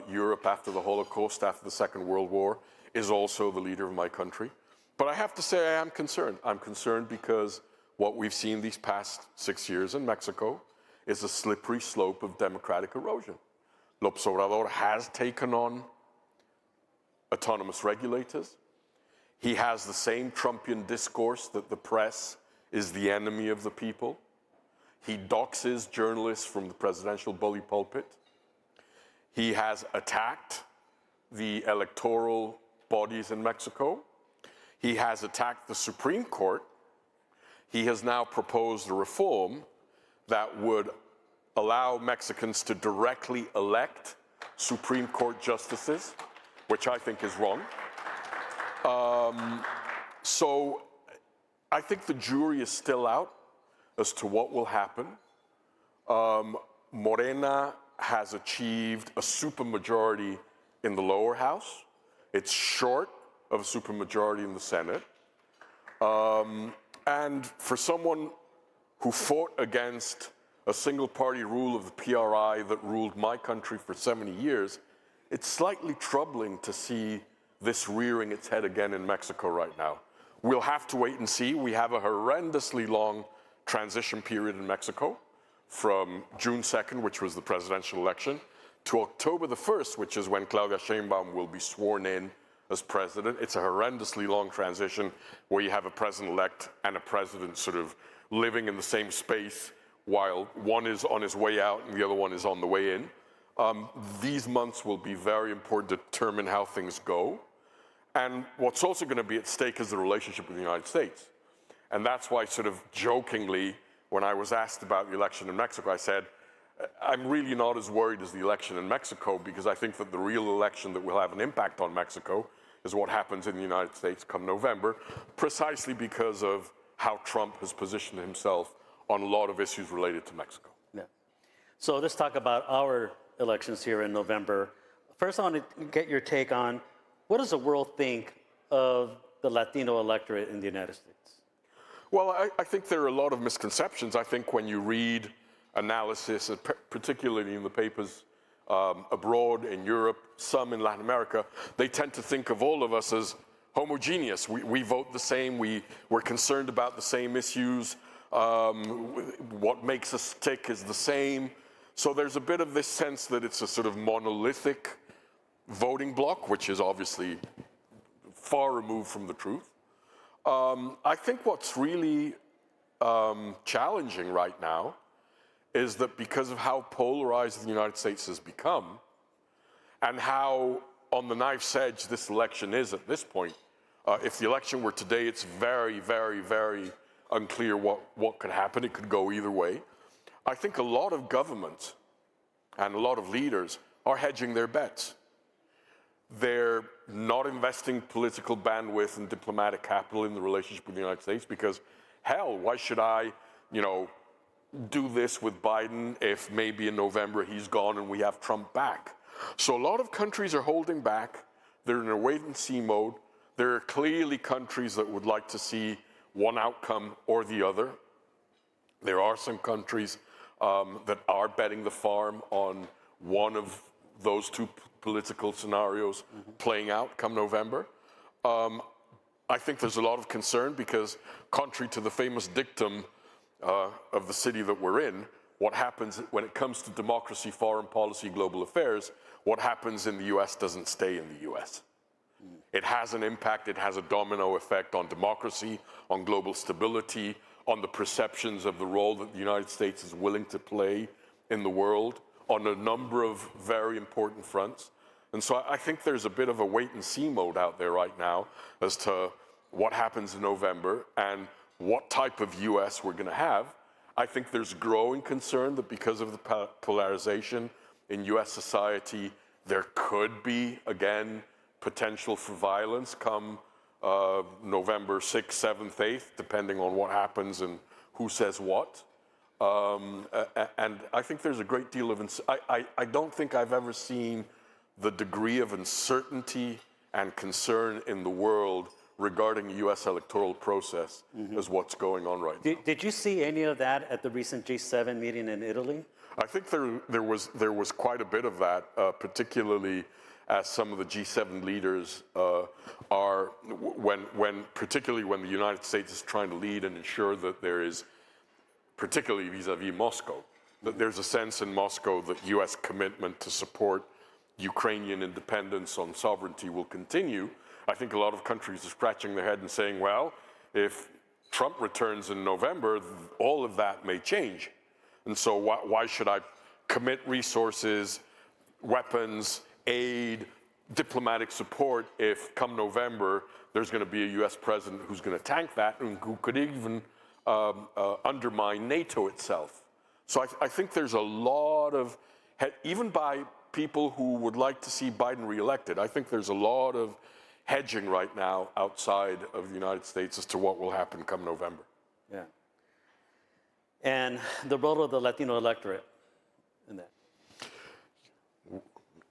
Europe after the Holocaust, after the Second World War, is also the leader of my country. But I have to say I am concerned. I'm concerned because what we've seen these past 6 years in Mexico is a slippery slope of democratic erosion. López Obrador has taken on autonomous regulators. He has the same Trumpian discourse that the press is the enemy of the people. He doxes journalists from the presidential bully pulpit. He has attacked the electoral bodies in Mexico. He has attacked the Supreme Court. He has now proposed a reform that would allow Mexicans to directly elect Supreme Court justices, which I think is wrong. So I think the jury is still out as to what will happen. Morena has achieved a supermajority in the lower house. It's short of a supermajority in the Senate. And for someone who fought against a single-party rule of the PRI that ruled my country for 70 years, it's slightly troubling to see this rearing its head again in Mexico right now. We'll have to wait and see. We have a horrendously long transition period in Mexico from June 2nd, which was the presidential election, to October the 1st, which is when Claudia Sheinbaum will be sworn in as president. It's a horrendously long transition where you have a president-elect and a president sort of living in the same space while one is on his way out and the other one is on the way in. These months will be very important to determine how things go. And what's also going to be at stake is the relationship with the United States. And that's why sort of jokingly, when I was asked about the election in Mexico, I said, I'm really not as worried as the election in Mexico, because I think that the real election that will have an impact on Mexico is what happens in the United States come November, precisely because of how Trump has positioned himself on a lot of issues related to Mexico. Yeah. So let's talk about our elections here in November. First, I want to get your take on what does the world think of the Latino electorate in the United States? Well, I think there are a lot of misconceptions. I think when you read analysis, particularly in the papers abroad, in Europe, some in Latin America, they tend to think of all of us as homogeneous. We vote the same, we're concerned about the same issues, what makes us tick is the same. So there's a bit of this sense that it's a sort of monolithic voting bloc, which is obviously far removed from the truth. I think what's really challenging right now is that because of how polarized the United States has become and how on the knife's edge this election is at this point, if the election were today, it's very, very, very unclear what could happen. It could go either way. I think a lot of governments and a lot of leaders are hedging their bets. They're not investing political bandwidth and diplomatic capital in the relationship with the United States because, hell, why should I, do this with Biden if maybe in November he's gone and we have Trump back? So a lot of countries are holding back. They're in a wait-and-see mode. There are clearly countries that would like to see one outcome or the other. There are some countries that are betting the farm on one of those two political scenarios playing out come November. I think there's a lot of concern because, contrary to the famous dictum of the city that we're in, what happens when it comes to democracy, foreign policy, global affairs, what happens in the US doesn't stay in the US. It has an impact, it has a domino effect on democracy, on global stability, on the perceptions of the role that the United States is willing to play in the world, on a number of very important fronts. And so I think there's a bit of a wait-and-see mode out there right now as to what happens in November and what type of US we're going to have. I think there's growing concern that because of the polarization in US society, there could be, again, potential for violence come November 6th, 7th, 8th, depending on what happens and who says what. And I think there's a great deal of, I don't think I've ever seen the degree of uncertainty and concern in the world regarding the US electoral process as what's going on right now. Did you see any of that at the recent G7 meeting in Italy? I think there was quite a bit of that, particularly as some of the G7 leaders particularly when the United States is trying to lead and ensure that there is, particularly vis-a-vis Moscow, that there's a sense in Moscow that US commitment to support Ukrainian independence on sovereignty will continue. I think a lot of countries are scratching their head and saying, well, if Trump returns in November, all of that may change. And so why should I commit resources, weapons, aid, diplomatic support if come November there's going to be a US president who's going to tank that and who could even undermine NATO itself? So I think there's a lot of, even by people who would like to see Biden reelected, I think there's a lot of hedging right now outside of the United States as to what will happen come November. Yeah. And the role of the Latino electorate in that?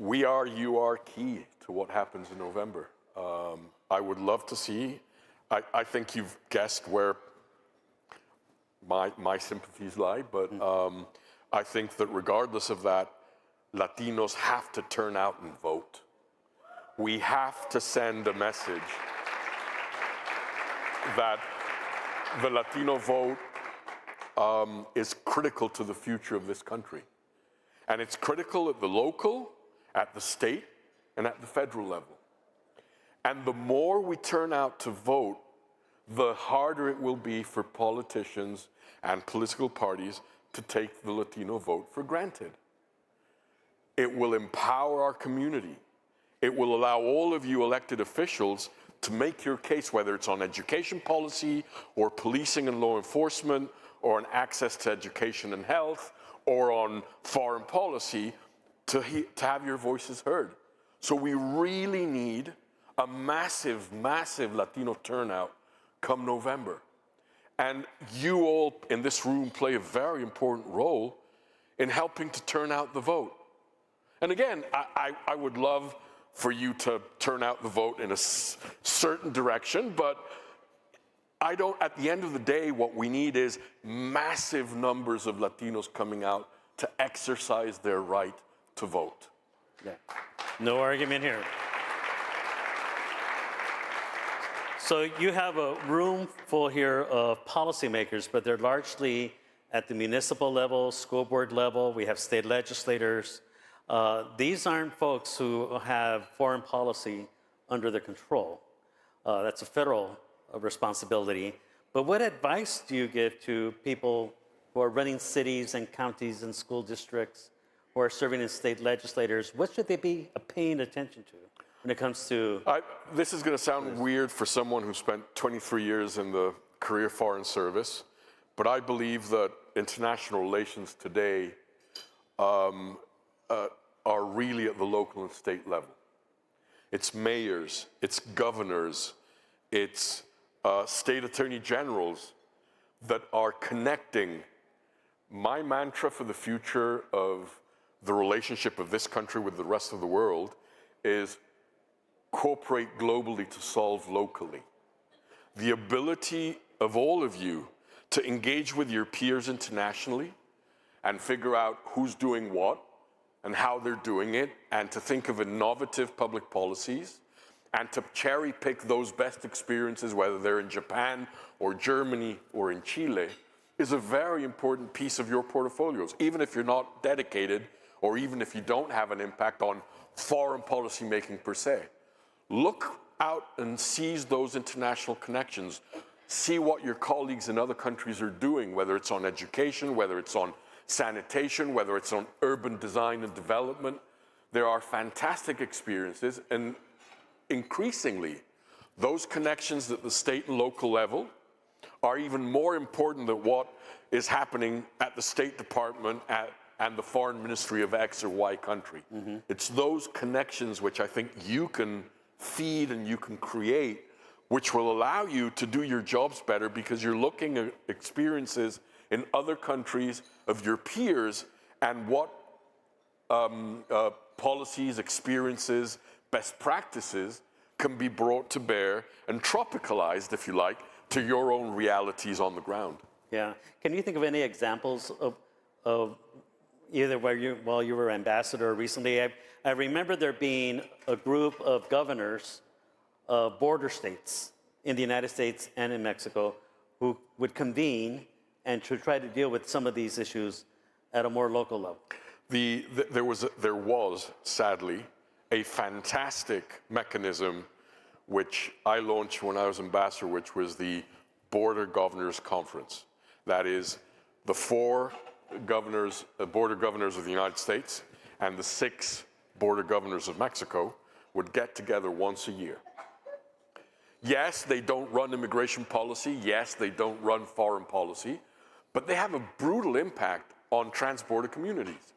You are key to what happens in November. I would love to see, I think you've guessed where my sympathies lie, but I think that regardless of that, Latinos have to turn out and vote. We have to send a message that the Latino vote is critical to the future of this country. And it's critical at the local, at the state, and at the federal level. And the more we turn out to vote, the harder it will be for politicians and political parties to take the Latino vote for granted. It will empower our community. It will allow all of you elected officials to make your case, whether it's on education policy or policing and law enforcement or on access to education and health or on foreign policy, to have your voices heard. So we really need a massive, massive Latino turnout come November. And you all in this room play a very important role in helping to turn out the vote. And again, I would love for you to turn out the vote in a certain direction, but at the end of the day, what we need is massive numbers of Latinos coming out to exercise their right to vote. Yeah. No argument here. So you have a room full here of policymakers, but they're largely at the municipal level, school board level. We have state legislators. These aren't folks who have foreign policy under their control. That's a federal responsibility. But what advice do you give to people who are running cities and counties and school districts, who are serving as state legislators? What should they be paying attention to when it comes to... This is going to sound weird for someone who spent 23 years in the career foreign service, but I believe that international relations today are really at the local and state level. it's mayors, it's governors, it's state attorney generals that are connecting. My mantra for the future of the relationship of this country with the rest of the world is cooperate globally to solve locally. The ability of all of you to engage with your peers internationally and figure out who's doing what and how they're doing it, and to think of innovative public policies, and to cherry pick those best experiences, whether they're in Japan or Germany or in Chile, is a very important piece of your portfolios, even if you're not dedicated or even if you don't have an impact on foreign policy making per se. Look out and seize those international connections. See what your colleagues in other countries are doing, whether it's on education, whether it's on sanitation, whether it's on urban design and development. There are fantastic experiences, and increasingly, those connections at the state and local level are even more important than what is happening at the State Department and the Foreign Ministry of X or Y country. It's those connections which I think you can feed and you can create, which will allow you to do your jobs better, because you're looking at experiences in other countries of your peers and what policies, experiences, best practices can be brought to bear and tropicalized, if you like, to your own realities on the ground. Yeah. Can you think of any examples of either while you were ambassador recently? I remember there being a group of governors of border states in the United States and in Mexico who would convene and to try to deal with some of these issues at a more local level. There was, sadly, a fantastic mechanism which I launched when I was ambassador, which was the Border Governors Conference. That is, the 4 governors, border governors of the United States and the 6 border governors of Mexico would get together once a year. Yes, they don't run immigration policy. Yes, they don't run foreign policy, but they have a brutal impact on trans-border communities.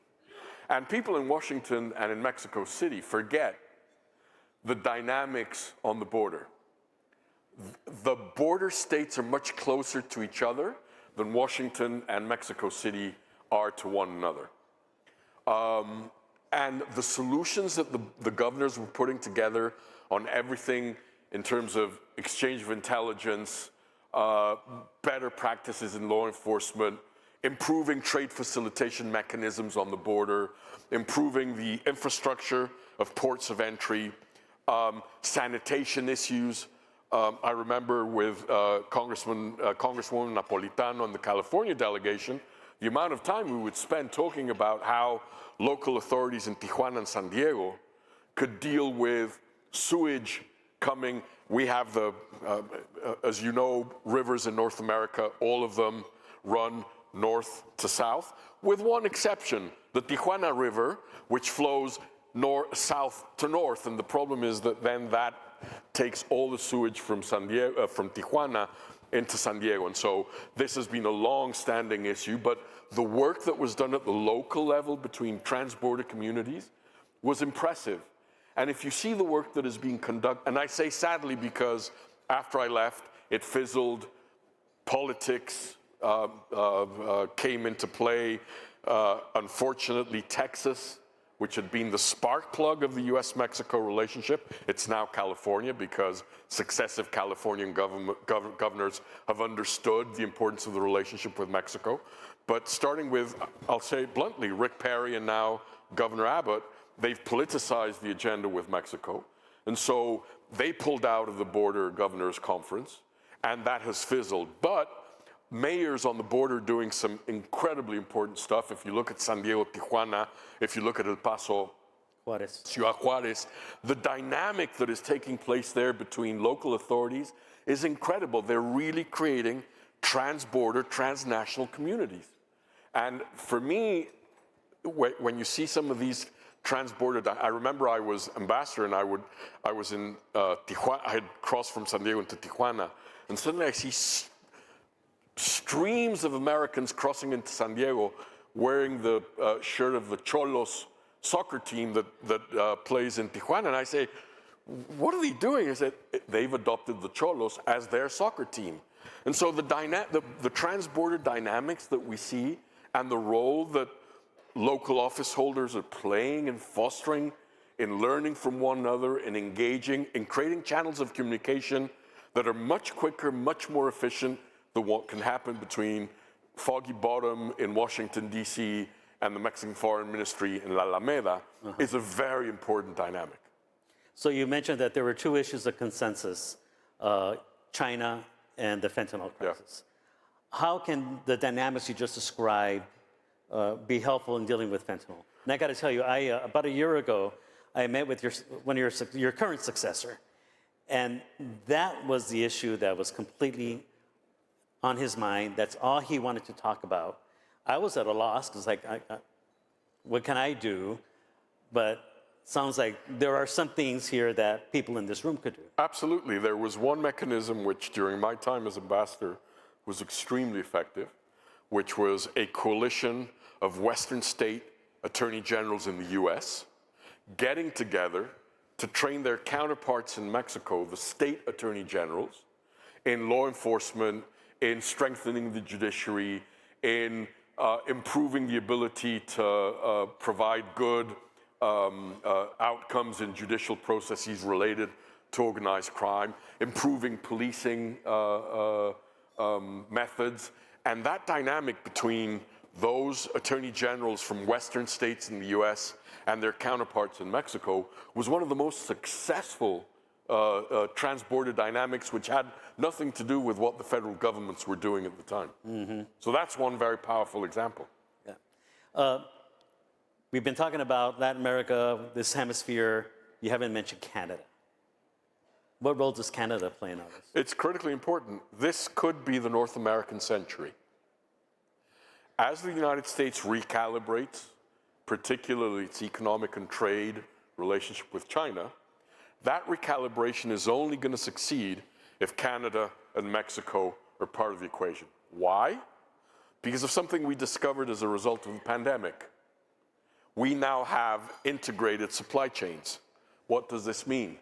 And people in Washington and in Mexico City forget the dynamics on the border. The border states are much closer to each other than Washington and Mexico City are to one another. And the solutions that the governors were putting together on everything in terms of exchange of intelligence, better practices in law enforcement, improving trade facilitation mechanisms on the border, improving the infrastructure of ports of entry, sanitation issues. I remember with Congresswoman Napolitano and the California delegation, the amount of time we would spend talking about how local authorities in Tijuana and San Diego could deal with sewage coming. We have the, as you know, rivers in North America, all of them run north to south, with one exception, the Tijuana River, which flows south to north. And the problem is that then that takes all the sewage from Tijuana into San Diego. And so this has been a long-standing issue, but the work that was done at the local level between trans-border communities was impressive. And if you see the work that is being conducted, and I say sadly because after I left, it fizzled, politics came into play. Unfortunately, Texas, which had been the spark plug of the US-Mexico relationship, it's now California, because successive Californian governors have understood the importance of the relationship with Mexico. But starting with, I'll say it bluntly, Rick Perry and now Governor Abbott, they've politicized the agenda with Mexico. And so they pulled out of the Border Governors Conference, and that has fizzled. But mayors on the border doing some incredibly important stuff. If you look at San Diego, Tijuana, if you look at El Paso, Juarez. Ciudad Juarez, the dynamic that is taking place there between local authorities is incredible. They're really creating trans-border, transnational communities. And for me, when you see some of these trans-border, I remember I was ambassador and I was in Tijuana, I had crossed from San Diego into Tijuana, and suddenly I see streams of Americans crossing into San Diego wearing the shirt of the Cholos soccer team that plays in Tijuana. And I say, what are they doing? Is that they've adopted the Cholos as their soccer team. And so the trans-border dynamics that we see and the role that local office holders are playing and fostering in learning from one another, in engaging, in creating channels of communication that are much quicker, much more efficient than what can happen between Foggy Bottom in Washington, D.C. and the Mexican Foreign Ministry in La Alameda is a very important dynamic. So you mentioned that there were two issues of consensus, China and the fentanyl crisis. Yeah. How can the dynamics you just described be helpful in dealing with fentanyl? And I got to tell you, about a year ago, I met with your current successor, and that was the issue that was completely on his mind. That's all he wanted to talk about. I was at a loss because, like, what can I do? But sounds like there are some things here that people in this room could do. Absolutely. There was one mechanism which, during my time as ambassador, was extremely effective, which was a coalition of Western state attorney generals in the US getting together to train their counterparts in Mexico, the state attorney generals, in law enforcement, in strengthening the judiciary, in improving the ability to provide good outcomes in judicial processes related to organized crime, improving policing methods. And that dynamic between those attorney generals from Western states in the US and their counterparts in Mexico was one of the most successful trans-border dynamics, which had nothing to do with what the federal governments were doing at the time. Mm-hmm. So that's one very powerful example. Yeah. We've been talking about Latin America, this hemisphere. You haven't mentioned Canada. What role does Canada play in all this? It's critically important. This could be the North American century. As the United States recalibrates, particularly its economic and trade relationship with China, that recalibration is only going to succeed if Canada and Mexico are part of the equation. Why? Because of something we discovered as a result of the pandemic. We now have integrated supply chains. What does this mean?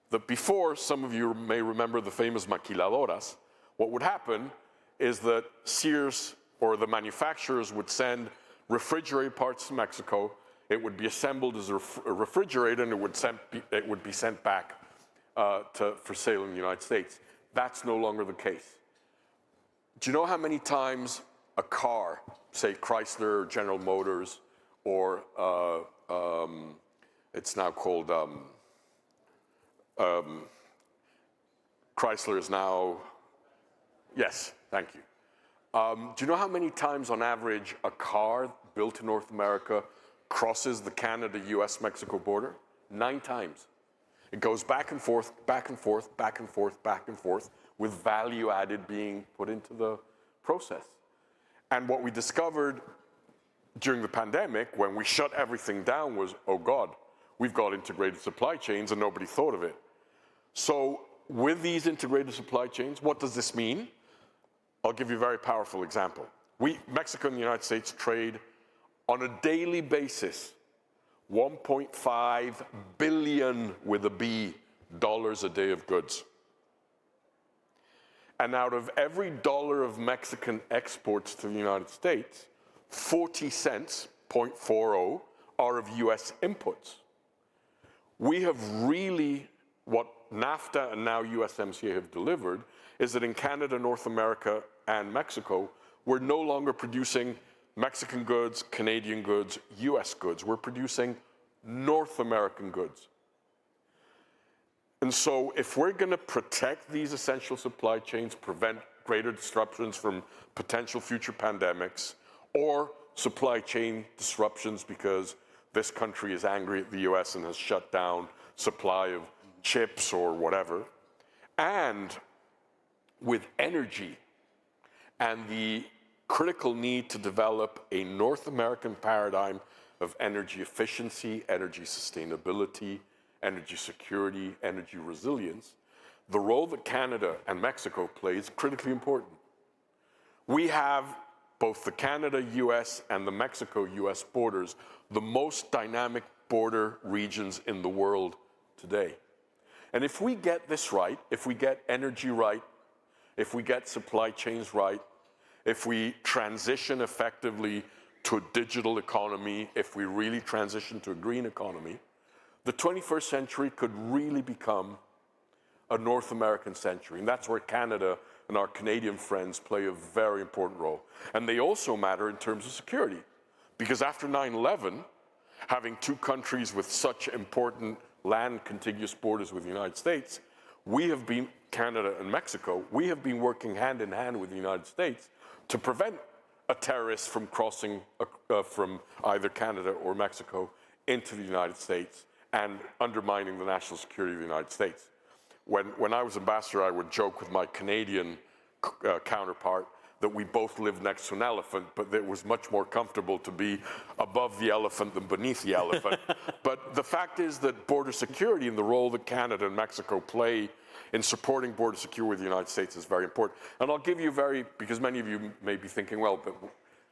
That before, some of you may remember the famous maquiladoras, what would happen is that Sears or the manufacturers would send refrigerated parts to Mexico, it would be assembled as a refrigerator, and it would be sent back for sale in the United States. That's no longer the case. Do you know how many times a car, say Chrysler or General Motors, or it's now called, Chrysler is now, yes, thank you. Do you know how many times on average a car built in North America crosses the Canada-US-Mexico border? 9 times. It goes back and forth, back and forth, back and forth, back and forth, with value added being put into the process. And what we discovered during the pandemic, when we shut everything down, was, oh God, we've got integrated supply chains and nobody thought of it. So with these integrated supply chains, what does this mean? I'll give you a very powerful example. Mexico and the United States trade on a daily basis 1.5 billion with a B dollars a day of goods. And out of every dollar of Mexican exports to the United States, 40 cents, 0.40, are of US inputs. We have really, what NAFTA and now USMCA have delivered, is that in Canada, North America, and Mexico, we're no longer producing Mexican goods, Canadian goods, US goods. We're producing North American goods. And so if we're going to protect these essential supply chains, prevent greater disruptions from potential future pandemics, or supply chain disruptions because this country is angry at the US and has shut down supply of chips or whatever, and with energy and the critical need to develop a North American paradigm of energy efficiency, energy sustainability, energy security, energy resilience, the role that Canada and Mexico play is critically important. We have both the Canada-US and the Mexico-US borders, the most dynamic border regions in the world today. And if we get this right, if we get energy right, if we get supply chains right, if we transition effectively to a digital economy, if we really transition to a green economy, the 21st century could really become a North American century. And that's where Canada and our Canadian friends play a very important role. And they also matter in terms of security. Because after 9/11, having two countries with such important land contiguous borders with the United States, we have been, Canada and Mexico, we have been working hand in hand with the United States to prevent a terrorist from crossing from either Canada or Mexico into the United States and undermining the national security of the United States. When I was ambassador, I would joke with my Canadian counterpart that we both lived next to an elephant, but it was much more comfortable to be above the elephant than beneath the elephant. But the fact is that border security and the role that Canada and Mexico play in supporting border security with the United States is very important. And I'll give you because many of you may be thinking, well, but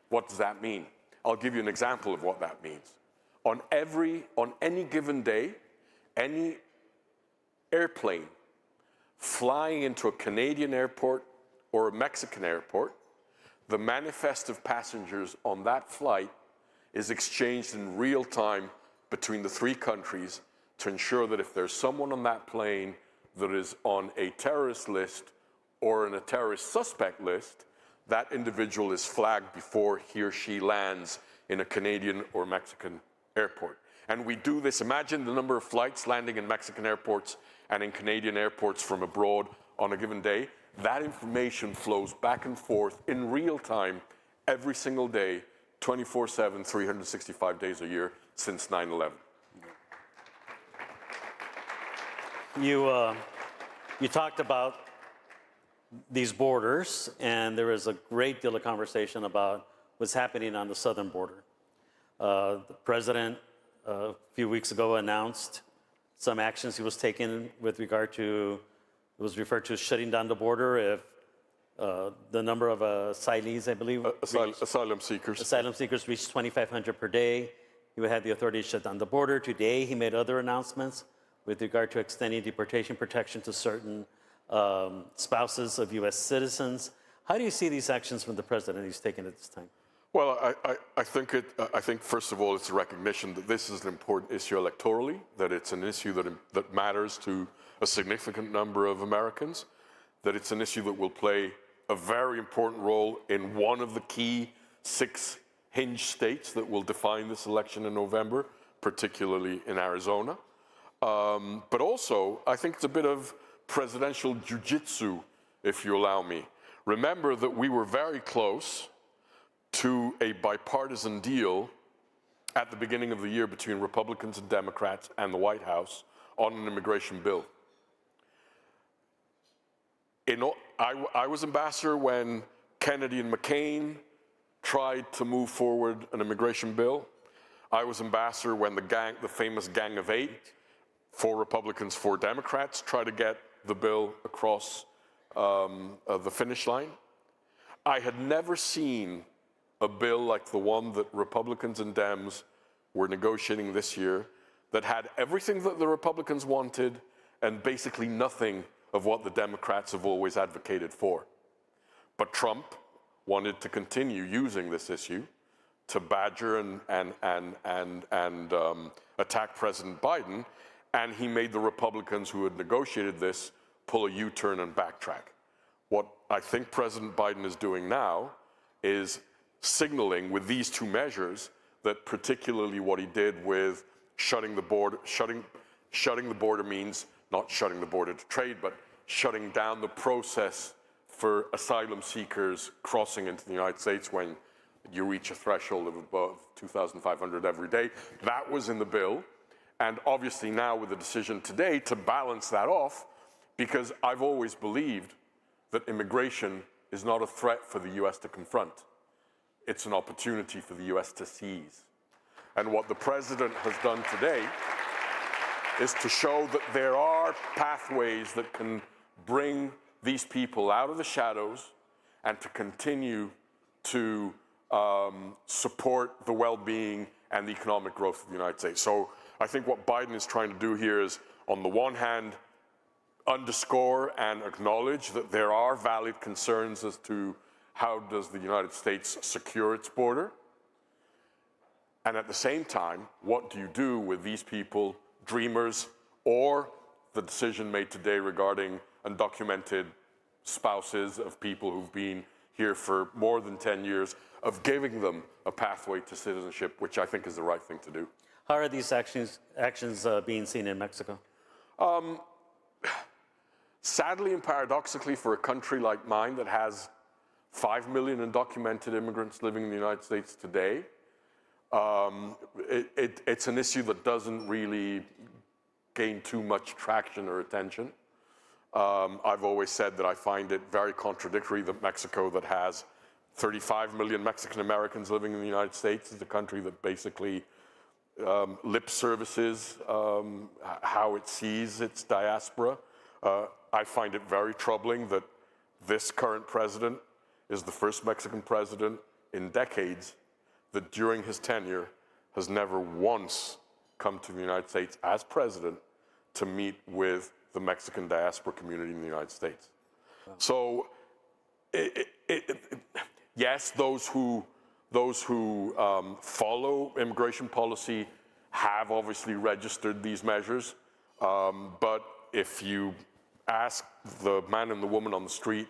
what does that mean? I'll give you an example of what that means. On any given day, any airplane flying into a Canadian airport or a Mexican airport, the manifest of passengers on that flight is exchanged in real time between the three countries to ensure that if there's someone on that plane that is on a terrorist list or in a terrorist suspect list, that individual is flagged before he or she lands in a Canadian or Mexican airport. And we do this, imagine the number of flights landing in Mexican airports and in Canadian airports from abroad on a given day. That information flows back and forth in real time every single day, 24/7, 365 days a year since 9/11. You talked about these borders, and there is a great deal of conversation about what's happening on the southern border. The president a few weeks ago announced some actions he was taking with regard to, it was referred to as shutting down the border if the number of asylees, I believe, Asylum seekers reached 2,500 per day. He would have the authority to shut down the border. Today, he made other announcements with regard to extending deportation protection to certain spouses of U.S. citizens. How do you see these actions from the president he's taken at this time? Well, I think first of all, it's a recognition that this is an important issue electorally, that it's an issue that matters to a significant number of Americans, that it's an issue that will play a very important role in one of the key 6 hinge states that will define this election in November, particularly in Arizona. But also, I think it's a bit of presidential jujitsu, if you allow me. Remember that we were very close to a bipartisan deal at the beginning of the year between Republicans and Democrats and the White House on an immigration bill. I was ambassador when Kennedy and McCain tried to move forward an immigration bill. I was ambassador when the famous Gang of 8, 4 Republicans, 4 Democrats, tried to get the bill across the finish line. I had never seen a bill like the one that Republicans and Dems were negotiating this year that had everything that the Republicans wanted and basically nothing of what the Democrats have always advocated for. But Trump wanted to continue using this issue to badger and attack President Biden, and he made the Republicans who had negotiated this pull a U-turn and backtrack. What I think President Biden is doing now is signaling with these 2 measures that particularly what he did with shutting the border means not shutting the border to trade, but shutting down the process for asylum seekers crossing into the United States when you reach a threshold of above 2,500 every day. That was in the bill. And obviously now with the decision today to balance that off, because I've always believed that immigration is not a threat for the U.S. to confront. It's an opportunity for the U.S. to seize. And what the president has done today is to show that there are pathways that can bring these people out of the shadows and to continue to support the well-being and the economic growth of the United States. So I think what Biden is trying to do here is, on the one hand, underscore and acknowledge that there are valid concerns as to how does the United States secure its border. And at the same time, what do you do with these people, dreamers, or the decision made today regarding undocumented spouses of people who've been here for more than 10 years, of giving them a pathway to citizenship, which I think is the right thing to do. How are these actions being seen in Mexico? Sadly and paradoxically, for a country like mine that has 5 million undocumented immigrants living in the United States today, it's an issue that doesn't really gain too much traction or attention. I've always said that I find it very contradictory that Mexico, that has 35 million Mexican Americans living in the United States, is a country that basically lip services how it sees its diaspora. I find it very troubling that this current president is the first Mexican president in decades that during his tenure has never once come to the United States as president to meet with the Mexican diaspora community in the United States. Wow. So, yes, those who follow immigration policy have obviously registered these measures, but if you ask the man and the woman on the street,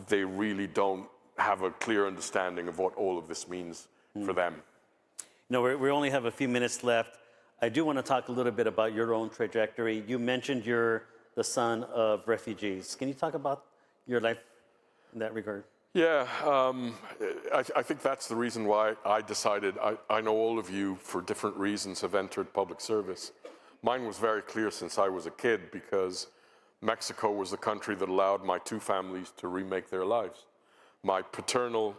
they really don't have a clear understanding of what all of this means for them. You know, we only have a few minutes left. I do want to talk a little bit about your own trajectory. You mentioned you're the son of refugees. Can you talk about your life in that regard? Yeah, I think that's the reason why I decided, I know all of you for different reasons have entered public service. Mine was very clear since I was a kid, because Mexico was the country that allowed my two families to remake their lives. My paternal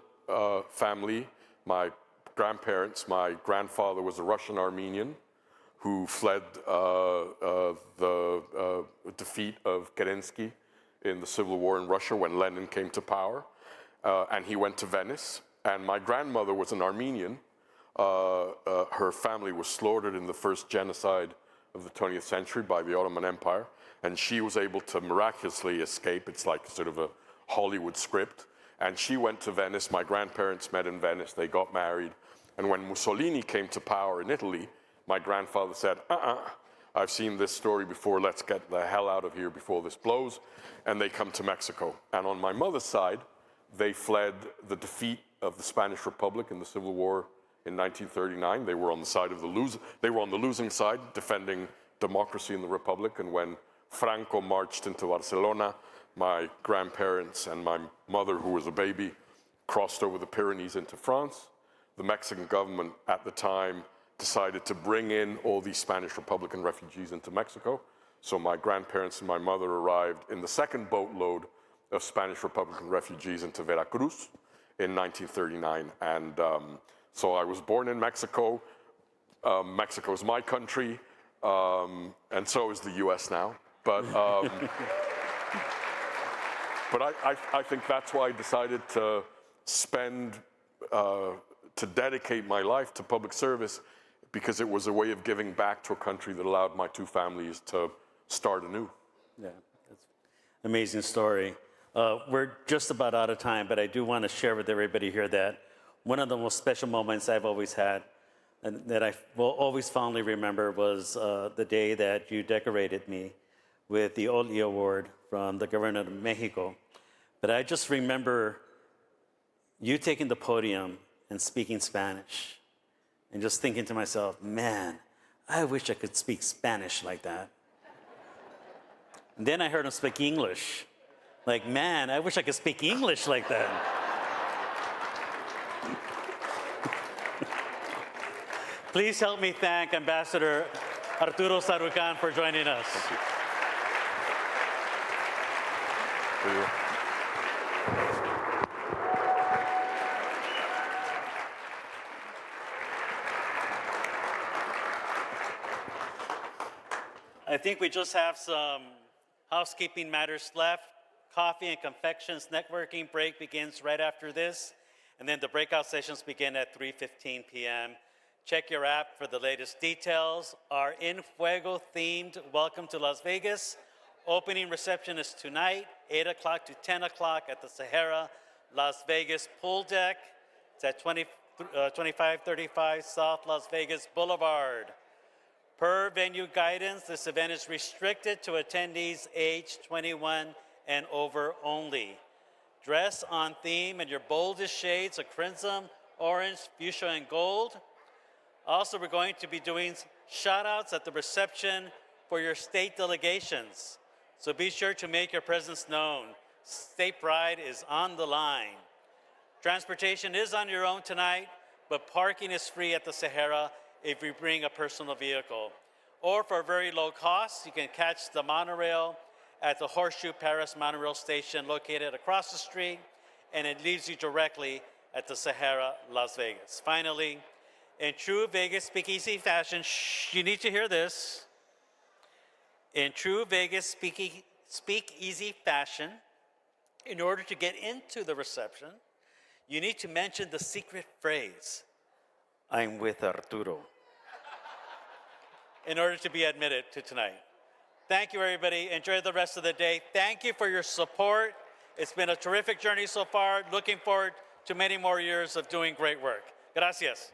family, my grandparents, my grandfather was a Russian Armenian who fled the defeat of Kerensky in the civil war in Russia when Lenin came to power. And he went to Venice. And my grandmother was an Armenian. Her family was slaughtered in the first genocide of the 20th century by the Ottoman Empire. And she was able to miraculously escape. It's like sort of a Hollywood script. And she went to Venice. My grandparents met in Venice. They got married. And when Mussolini came to power in Italy, my grandfather said, I've seen this story before. Let's get the hell out of here before this blows. And they come to Mexico. And on my mother's side, they fled the defeat of the Spanish Republic in the Civil War in 1939. They were on the side of they were on the losing side, defending democracy in the Republic. And when Franco marched into Barcelona, my grandparents and my mother, who was a baby, crossed over the Pyrenees into France. The Mexican government at the time decided to bring in all these Spanish Republican refugees into Mexico. So my grandparents and my mother arrived in the second boatload of Spanish Republican refugees into Veracruz in 1939. And so I was born in Mexico. Mexico is my country, and so is the US now. But, but I think that's why I decided to to dedicate my life to public service, because it was a way of giving back to a country that allowed my two families to start anew. Yeah, that's an amazing story. We're just about out of time, but I do want to share with everybody here that one of the most special moments I've always had and that I will always fondly remember was the day that you decorated me with the Oli Award from the Governor of Mexico. But I just remember you taking the podium and speaking Spanish and just thinking to myself, man, I wish I could speak Spanish like that. And then I heard him speak English. Like, man, I wish I could speak English like that. Please help me thank Ambassador Arturo Sarucan for joining us. Thank you. I think we just have some housekeeping matters left. Coffee and confections networking break begins right after this, and then the breakout sessions begin at 3:15 p.m. Check your app for the latest details. Our In Fuego themed Welcome to Las Vegas Opening reception is tonight, 8 o'clock to 10 o'clock at the Sahara Las Vegas pool deck. It's at 2535 South Las Vegas Boulevard. Per venue guidance, this event is restricted to attendees aged 21 and over only. Dress on theme in your boldest shades of crimson, orange, fuchsia, and gold. Also, we're going to be doing shout-outs at the reception for your state delegations. So be sure to make your presence known. State pride is on the line. Transportation is on your own tonight, but parking is free at the Sahara if you bring a personal vehicle. Or for a very low cost, you can catch the monorail at the Horseshoe Paris monorail station located across the street, and it leaves you directly at the Sahara Las Vegas. Finally, in true Vegas speakeasy fashion, you need to hear this. In true Vegas speakeasy fashion, in order to get into the reception, you need to mention the secret phrase, "I'm with Arturo," in order to be admitted to tonight. Thank you, everybody. Enjoy the rest of the day. Thank you for your support. It's been a terrific journey so far. Looking forward to many more years of doing great work. Gracias.